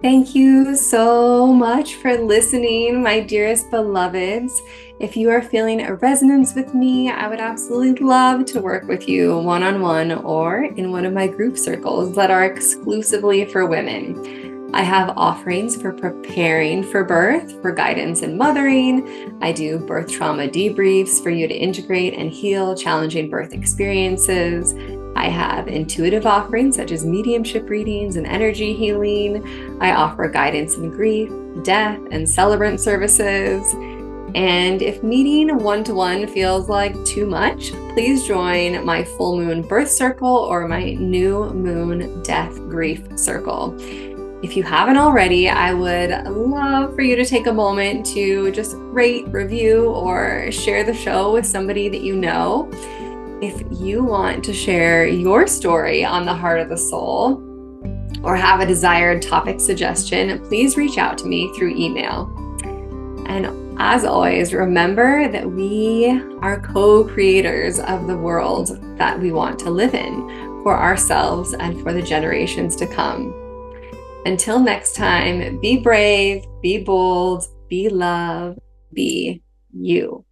Thank you so much for listening, my dearest beloveds. If you are feeling a resonance with me, I would absolutely love to work with you one-on-one or in one of my group circles that are exclusively for women. I have offerings for preparing for birth, for guidance in mothering. I do birth trauma debriefs for you to integrate and heal challenging birth experiences. I have intuitive offerings such as mediumship readings and energy healing. I offer guidance in grief, death, and celebrant services. And if meeting one-to-one feels like too much, please join my full moon birth circle or my new moon death grief circle. If you haven't already, I would love for you to take a moment to just rate, review, or share the show with somebody that you know. If you want to share your story on the Heart of the Soul or have a desired topic suggestion, please reach out to me through email. And as always, remember that we are co-creators of the world that we want to live in for ourselves and for the generations to come. Until next time, be brave, be bold, be love, be you.